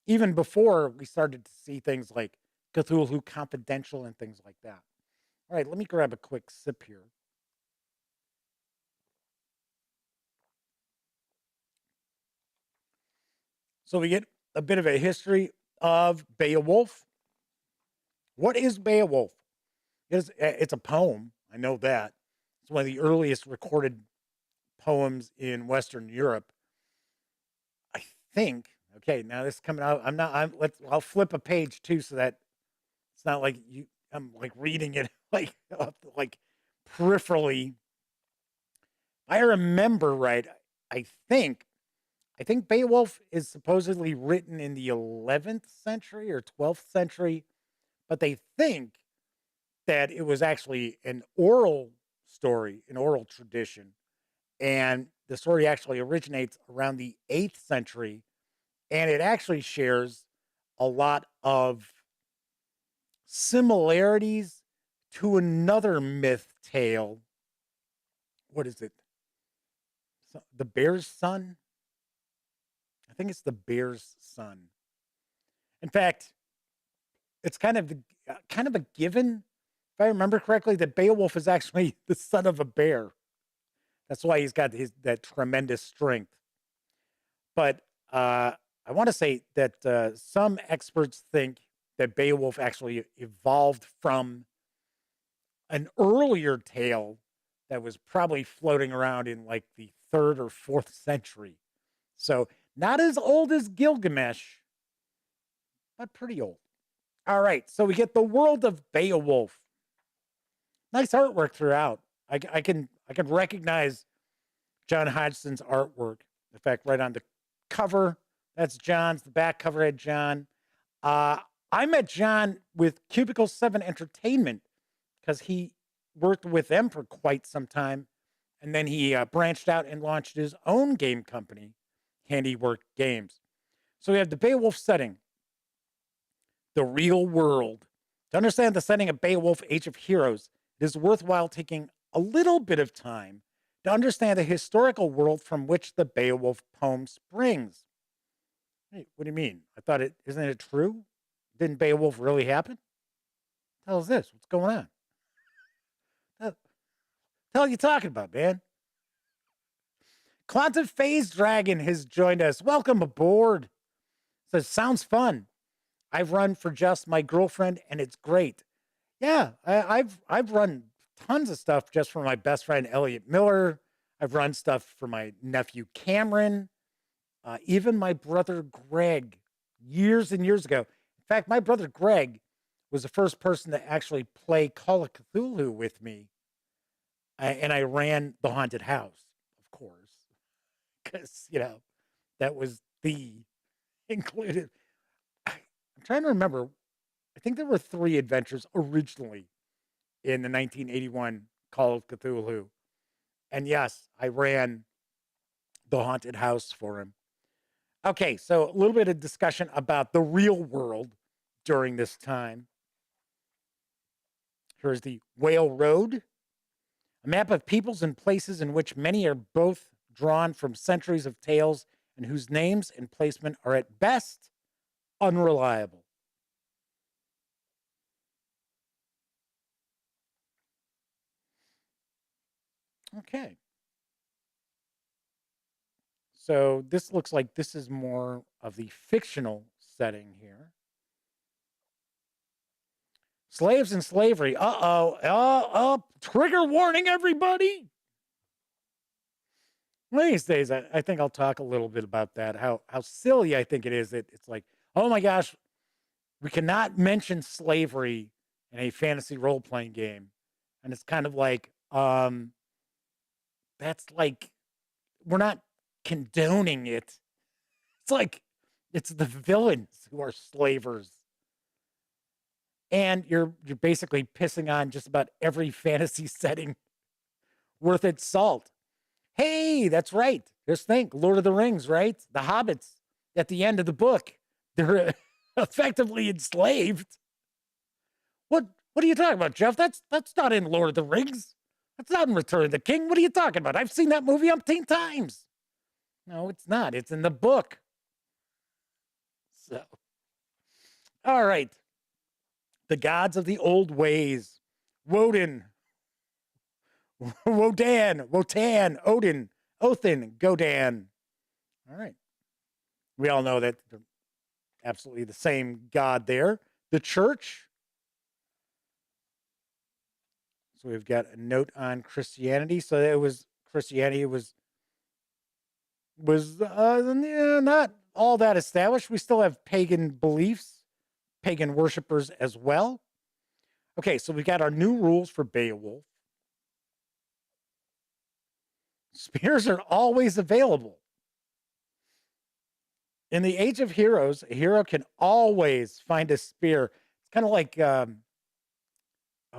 even before we started to see things like Cthulhu Confidential and things like that. All right, let me grab a quick sip here. So we get a bit of a history of Beowulf. What is Beowulf? It's a poem. I know that. It's one of the earliest recorded poems in Western Europe. I think. Okay, now this is coming out. I'll flip a page too, so that it's not like I'm like reading it like peripherally. I remember right. I think Beowulf is supposedly written in the 11th century or 12th century, but they think that it was actually an oral story, an oral tradition. And the story actually originates around the 8th century. And it actually shares a lot of similarities to another myth tale. What is it? The Bear's Son? I think it's the Bear's Son. In fact, it's kind of a given, if I remember correctly, that Beowulf is actually the son of a bear. That's why he's got that tremendous strength. But I want to say that some experts think that Beowulf actually evolved from an earlier tale that was probably floating around in like the 3rd or 4th century. So not as old as Gilgamesh, but pretty old. All right, so we get the world of Beowulf. Nice artwork throughout. I can recognize John Hodgson's artwork. In fact, right on the cover, that's John's. The back cover had John. I met John with Cubicle 7 Entertainment because he worked with them for quite some time. And then he branched out and launched his own game company, Handiwork Games. So we have the Beowulf setting, the real world. To understand the setting of Beowulf Age of Heroes, it is worthwhile taking a little bit of time to understand the historical world from which the Beowulf poem springs. Hey, what do you mean? Isn't it true? Didn't Beowulf really happen? What the hell is this? What's going on? What the hell are you talking about, man? Quantum Phase Dragon has joined us. Welcome aboard. Says, sounds fun. I've run for just my girlfriend, and it's great. Yeah, I've run tons of stuff just for my best friend Elliot Miller. I've run stuff for my nephew Cameron, even my brother Greg, years and years ago. In fact, my brother Greg was the first person to actually play Call of Cthulhu with me, and I ran the haunted house, of course, because that was the included. I'm trying to remember I think there were 3 adventures originally in the 1981 Call of Cthulhu. And yes, I ran the haunted house for him. Okay, so a little bit of discussion about the real world during this time. Here's the Whale Road, a map of peoples and places in which many are both drawn from centuries of tales and whose names and placement are at best unreliable. Okay. So this looks like this is more of the fictional setting here. Slaves and slavery. Uh-oh. Trigger warning, everybody. One of these days, I think I'll talk a little bit about that. How silly I think it is that it's like, oh my gosh, we cannot mention slavery in a fantasy role-playing game. And it's kind of like, that's like, we're not condoning it. It's like, it's the villains who are slavers. And you're basically pissing on just about every fantasy setting worth its salt. Hey, that's right. Just think, Lord of the Rings, right? The hobbits at the end of the book, they're effectively enslaved. What are you talking about, Jeff? That's not in Lord of the Rings. That's not in Return of the King. What are you talking about? I've seen that movie umpteen times. No, it's not. It's in the book. So, all right. The gods of the old ways. Woden, Wodan, Odin, Othin, Godan. All right. We all know that they're absolutely the same god there. The church. So we've got a note on Christianity. So it was Christianity was not all that established. We still have pagan beliefs, pagan worshipers as well. Okay, so we got our new rules for Beowulf. Spears are always available. In the Age of Heroes, a hero can always find a spear. It's kind of like, oh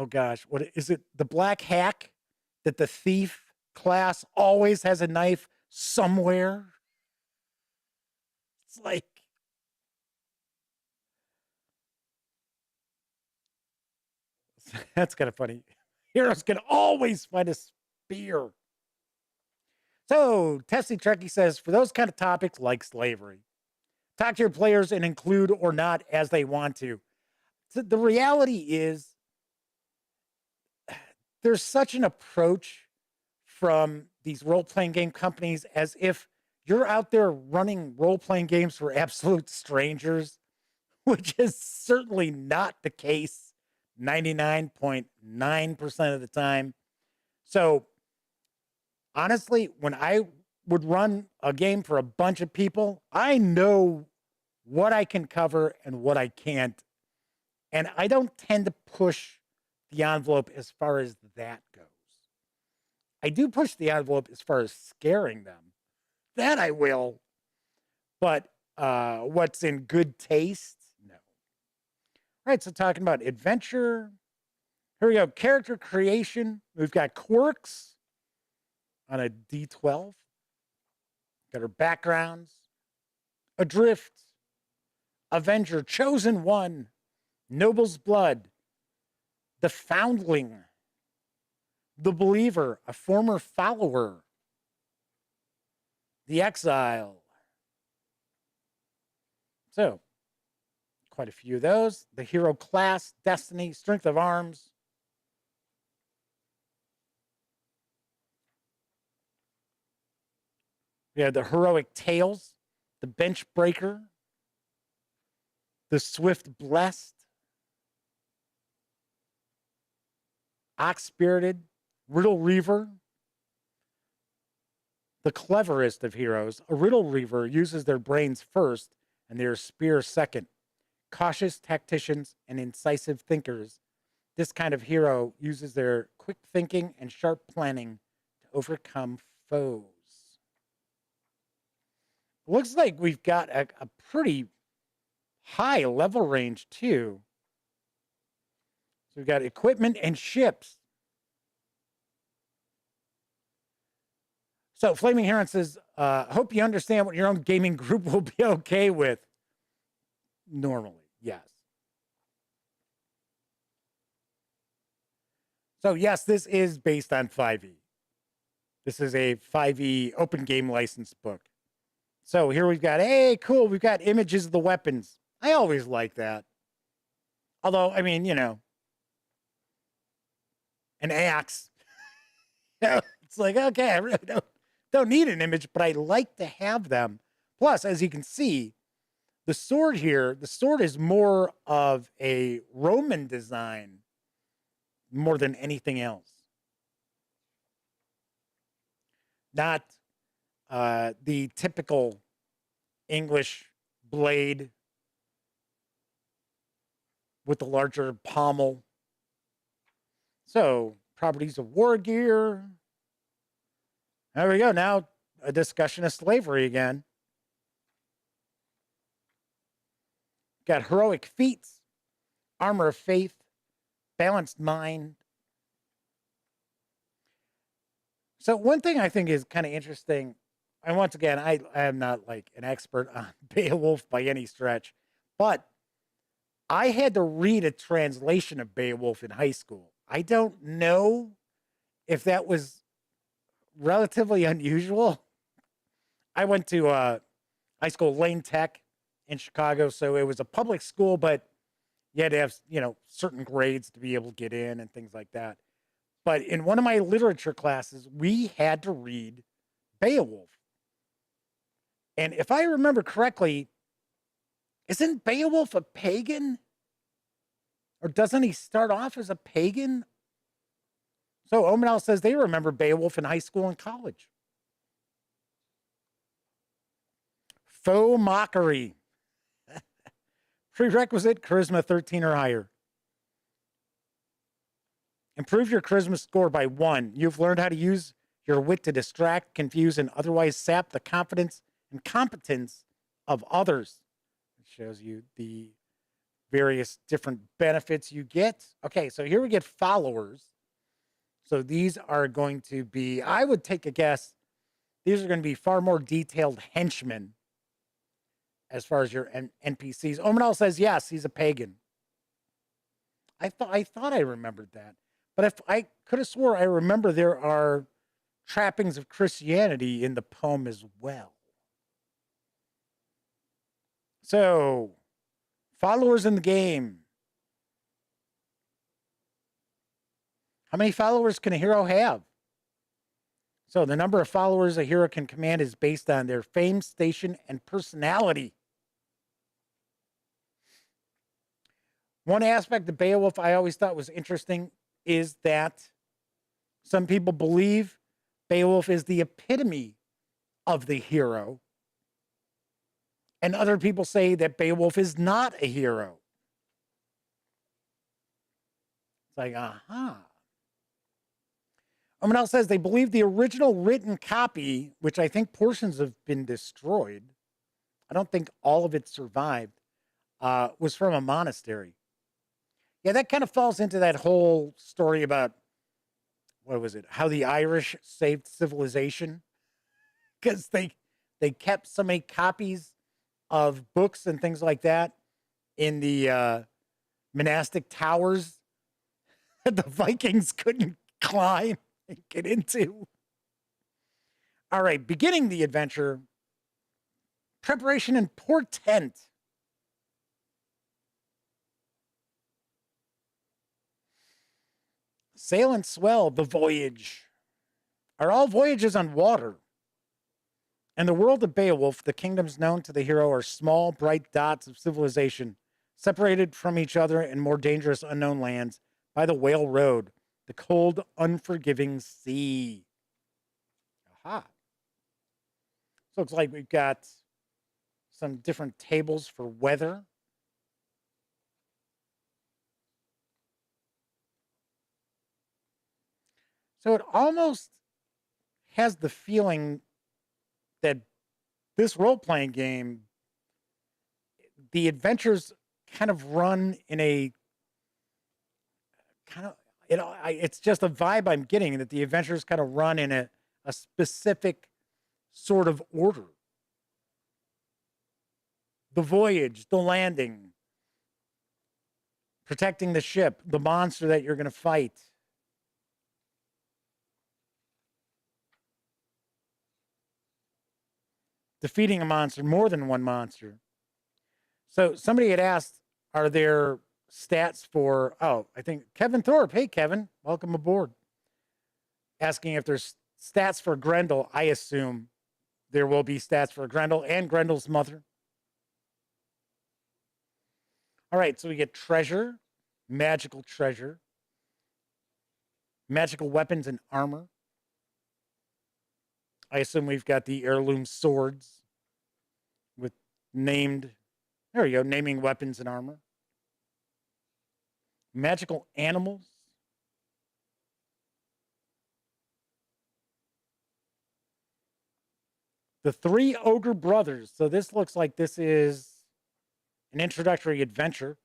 gosh, what is it? The Black Hack, that the thief class always has a knife somewhere. It's like, that's kind of funny. Heroes can always find a spear. So, Tessie Trekkie says, for those kind of topics like slavery, talk to your players and include or not as they want to. So the reality is, there's such an approach from these role-playing game companies as if you're out there running role-playing games for absolute strangers, which is certainly not the case 99.9% of the time. So, honestly, when I would run a game for a bunch of people, I know what I can cover and what I can't. And I don't tend to push the envelope as far as that goes. I do push the envelope as far as scaring them. That I will. But what's in good taste? No. All right, so talking about adventure. Here we go. Character creation. We've got quirks on a D12. Got our backgrounds. Adrift. Avenger. Chosen One. Noble's Blood. The Foundling. The Believer. A former follower. The Exile. So, quite a few of those. The Hero Class. Destiny. Strength of Arms. We have the Heroic Tales, the Bench Breaker, the Swift Blessed, Ox Spirited, Riddle Reaver, the cleverest of heroes. A Riddle Reaver uses their brains first and their spear second. Cautious tacticians and incisive thinkers. This kind of hero uses their quick thinking and sharp planning to overcome foes. Looks like we've got a pretty high level range too. So we've got equipment and ships. So Flaming Heron says, hope you understand what your own gaming group will be okay with. Normally, yes. So yes, this is based on 5e. This is a 5e open game license book. So here we've got, hey, cool, we've got images of the weapons. I always like that. Although, I mean, you know, an axe. It's like, okay, I really don't need an image, but I like to have them. Plus, as you can see, the sword here, the sword is more of a Roman design more than anything else. Not the typical English blade with the larger pommel. So, properties of war gear. There we go. Now, a discussion of slavery again. Got heroic feats, armor of faith, balanced mind. So one thing I think is kind of interesting, and once again, I am not like an expert on Beowulf by any stretch, but I had to read a translation of Beowulf in high school. I don't know if that was relatively unusual. I went to high school, Lane Tech in Chicago, so it was a public school, but you had to have, you know, certain grades to be able to get in and things like that. But in one of my literature classes, we had to read Beowulf. And if I remember correctly, isn't Beowulf a pagan? Or doesn't he start off as a pagan? So Omenal says they remember Beowulf in high school and college. Faux mockery. Prerequisite, charisma 13 or higher. Improve your charisma score by 1. You've learned how to use your wit to distract, confuse, and otherwise sap the confidence and competence of others. It shows you the various different benefits you get. Okay, so here we get followers. So these are going to be, I would take a guess, these are going to be far more detailed henchmen as far as your NPCs. Omenal says, yes, he's a pagan. I thought I remembered that. But if I could have swore I remember there are trappings of Christianity in the poem as well. So, followers in the game. How many followers can a hero have? So the number of followers a hero can command is based on their fame, station, and personality. One aspect of Beowulf I always thought was interesting is that some people believe Beowulf is the epitome of the hero, and other people say that Beowulf is not a hero. It's like, aha. Omenel says they believe the original written copy, which I think portions have been destroyed, I don't think all of it survived, was from a monastery. Yeah, that kind of falls into that whole story about, what was it, how the Irish saved civilization. Because they kept so many copies of books and things like that in the monastic towers that the Vikings couldn't climb and get into. All right, beginning the adventure, preparation and portent. Sail and swell the voyage. Are all voyages on water? In the world of Beowulf, the kingdoms known to the hero are small, bright dots of civilization, separated from each other in more dangerous unknown lands by the Whale Road, the cold, unforgiving sea. Aha. So it's like we've got some different tables for weather. So it almost has the feeling that this role-playing game, the adventures kind of run in a kind of, it's just a vibe I'm getting that the adventures kind of run in a specific sort of order. The voyage, the landing, protecting the ship, the monster that you're going to fight. Defeating a monster, more than one monster. So somebody had asked, are there stats for, I think Kevin Thorpe. Hey, Kevin, welcome aboard. Asking if there's stats for Grendel. I assume there will be stats for Grendel and Grendel's mother. All right, so we get treasure, magical treasure, magical weapons and armor. I assume we've got the heirloom swords with named, there we go, naming weapons and armor. Magical animals. The Three Ogre Brothers. So this looks like this is an introductory adventure.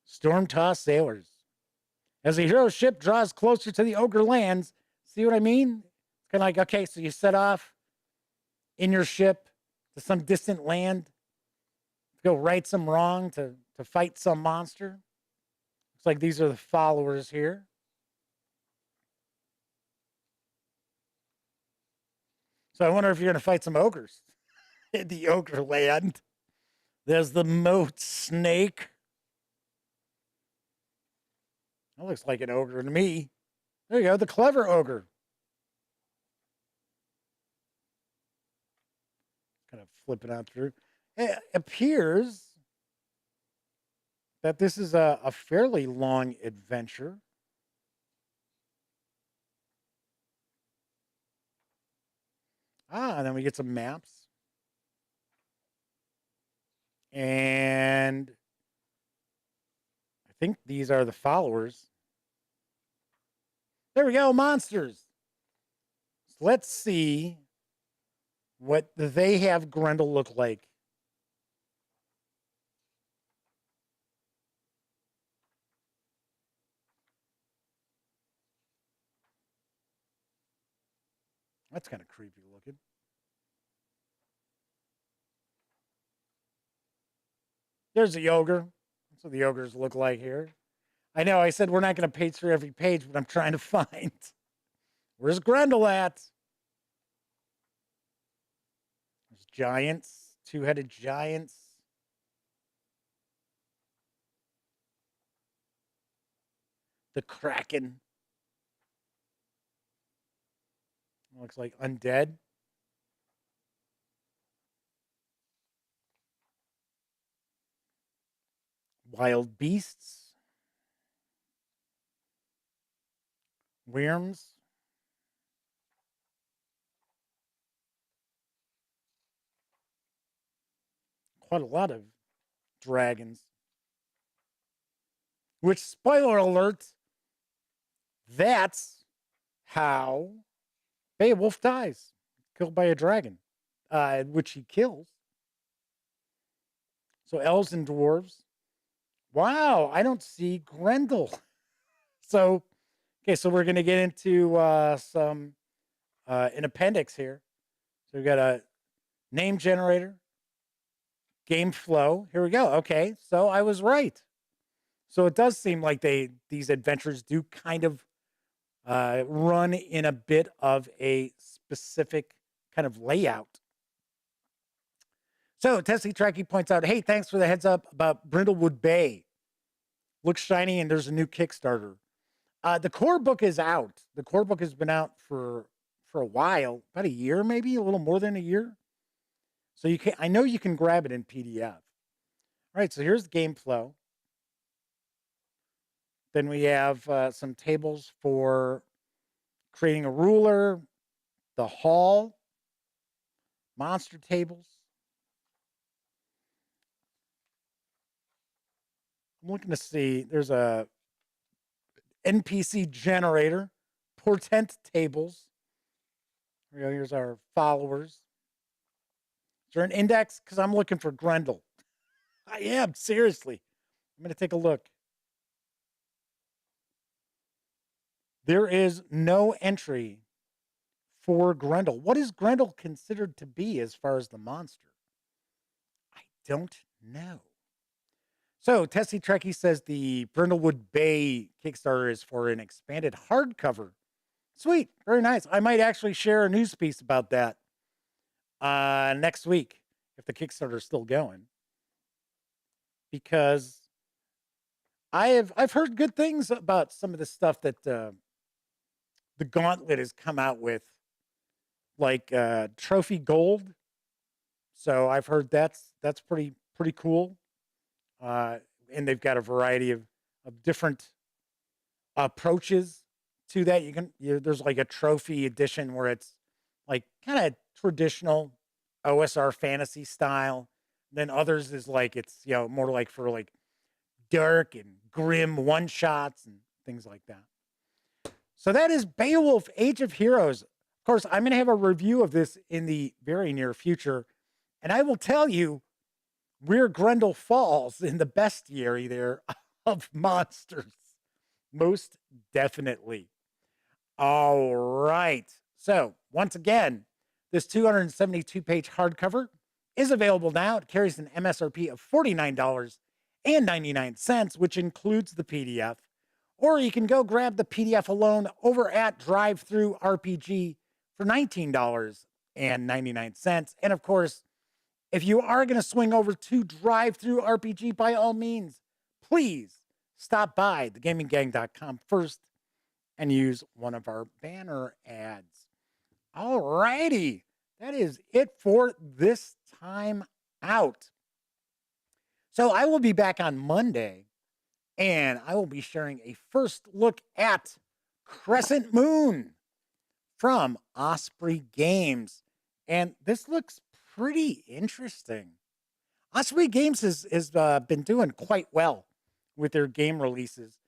Storm-tossed sailors. As the hero's ship draws closer to the ogre lands, see what I mean? It's kind of like, okay, so you set off in your ship to some distant land, to go right some wrong, to fight some monster. Looks like these are the followers here. So I wonder if you're going to fight some ogres in the ogre land. There's the moat snake. That looks like an ogre to me. There you go, the clever ogre. Kind of flipping out through. It appears that this is a fairly long adventure. And then we get some maps. And I think these are the followers. There we go, monsters. So let's see what they have Grendel look like. That's kind of creepy looking. There's the ogre. That's what the ogres look like here. I know I said we're not going to page through every page, but I'm trying to find. Where's Grendel at? There's giants, two-headed giants. The Kraken. Looks like undead. Wild beasts. Worms. Quite a lot of dragons. Which, spoiler alert, that's how Beowulf dies. Killed by a dragon, which he kills. So elves and dwarves. Wow, I don't see Grendel. So, okay, so we're going to get into some an appendix here. So we've got a name generator, game flow. Here we go. Okay, so I was right. So it does seem like these adventures do kind of run in a bit of a specific kind of layout. So Tessie Tracky points out, hey, thanks for the heads up about Brindlewood Bay. Looks shiny and there's a new Kickstarter. The core book is out. The core book has been out for a while, about a year, maybe a little more than a year. So I know you can grab it in PDF. All right, so here's the game flow. Then we have some tables for creating a ruler, the hall, monster tables. I'm looking to see, there's a NPC generator, portent tables. Here's our followers. Is there an index? Because I'm looking for Grendel. I am, seriously. I'm going to take a look. There is no entry for Grendel. What is Grendel considered to be as far as the monster? I don't know. So, Tessie Trekkie says the Brindlewood Bay Kickstarter is for an expanded hardcover. Sweet. Very nice. I might actually share a news piece about that next week if the Kickstarter is still going. Because I've heard good things about some of the stuff that the Gauntlet has come out with, like Trophy Gold. So I've heard that's pretty cool. And they've got a variety of different approaches to that. There's like a trophy edition where it's like kind of traditional OSR fantasy style. Then others is like it's more like for like dark and grim one shots and things like that. So that is Beowulf: Age of Heroes. Of course, I'm going to have a review of this in the very near future, and I will tell you where Grendel falls in the bestiary there of monsters. Most definitely. All right. So, once again, this 272-page hardcover is available now. It carries an MSRP of $49.99, which includes the PDF. Or you can go grab the PDF alone over at DriveThruRPG for $19.99. And of course, if you are going to swing over to DriveThruRPG, by all means, please stop by thegaminggang.com first and use one of our banner ads. All righty. That is it for this time out. So I will be back on Monday, and I will be sharing a first look at Crescent Moon from Osprey Games. And this looks pretty interesting. Osprey Games has been doing quite well with their game releases.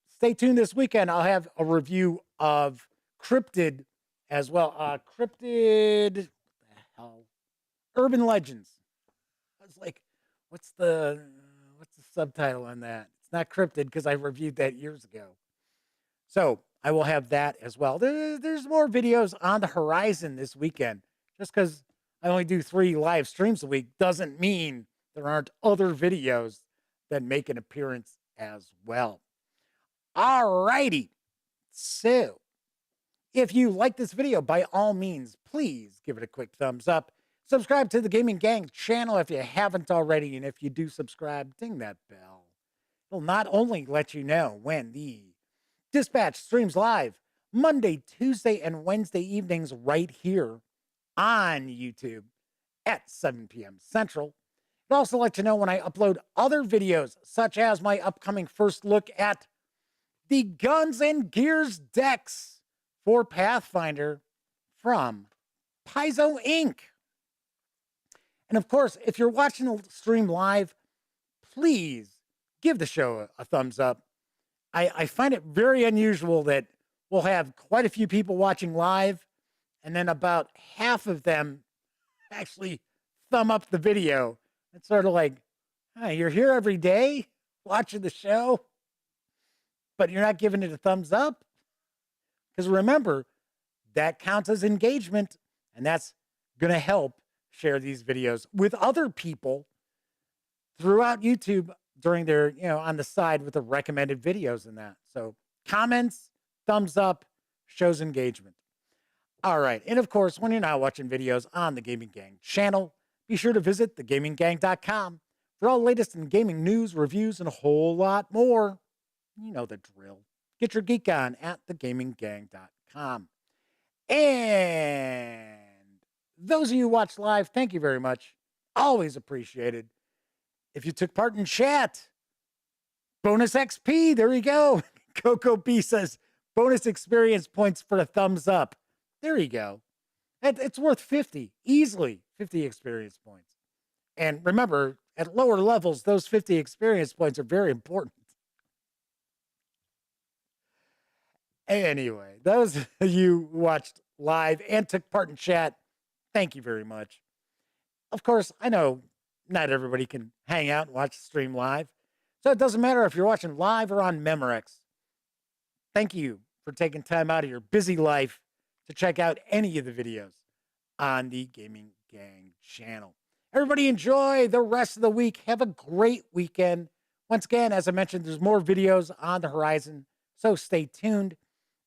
Stay tuned this weekend. I'll have a review of Cryptid as well. Cryptid, what the hell? Urban Legends. I was like, what's the subtitle on that? It's not Cryptid because I reviewed that years ago. So I will have that as well. There's more videos on the horizon this weekend. Just because I only do 3 live streams a week doesn't mean there aren't other videos that make an appearance as well. All righty. So if you like this video, by all means, please give it a quick thumbs up. Subscribe to the Gaming Gang channel if you haven't already. And if you do subscribe, ding that bell. It'll not only let you know when the Dispatch streams live Monday, Tuesday, and Wednesday evenings right here on YouTube at 7 p.m. Central. It'll also let you know when I upload other videos, such as my upcoming first look at the Guns and Gears decks for Pathfinder from Paizo Inc. And of course, if you're watching the stream live, please give the show a thumbs up. I find it very unusual that we'll have quite a few people watching live, and then about half of them actually thumb up the video. It's sort of like, hey, you're here every day watching the show, but you're not giving it a thumbs up? Because remember, that counts as engagement, and that's going to help share these videos with other people throughout YouTube during their, on the side with the recommended videos and that. So comments, thumbs up, shows engagement. All right. And of course, when you're not watching videos on the Gaming Gang channel, be sure to visit thegaminggang.com for all the latest in gaming news, reviews, and a whole lot more. You know the drill. Get your geek on at thegaminggang.com. And those of you who watch live, thank you very much. Always appreciated. If you took part in chat, bonus XP. There you go. Coco B says bonus experience points for a thumbs up. There you go. It's worth 50, easily 50 experience points. And remember, at lower levels, those 50 experience points are very important. Anyway, those of you who watched live and took part in chat, thank you very much. Of course, I know Not everybody can hang out and watch the stream live. So it doesn't matter if you're watching live or on Memorex. Thank you for taking time out of your busy life to check out any of the videos on the Gaming Gang channel. Everybody enjoy the rest of the week. Have a great weekend. Once again, as I mentioned, there's more videos on the horizon, so stay tuned.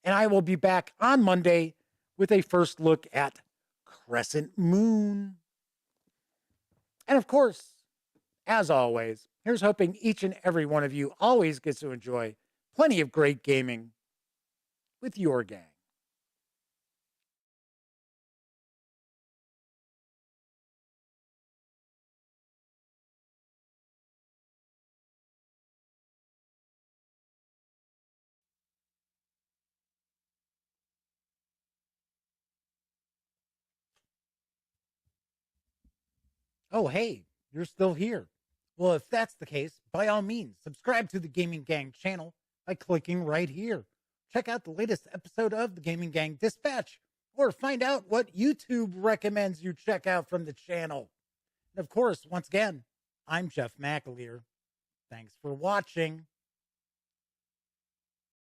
And I will be back on Monday with a first look at Crescent Moon. And of course, as always, here's hoping each and every one of you always gets to enjoy plenty of great gaming with your gang. Oh, hey, you're still here. Well, if that's the case, by all means, subscribe to the Gaming Gang channel by clicking right here. Check out the latest episode of the Gaming Gang Dispatch, or find out what YouTube recommends you check out from the channel. And of course, once again, I'm Jeff McAleer. Thanks for watching.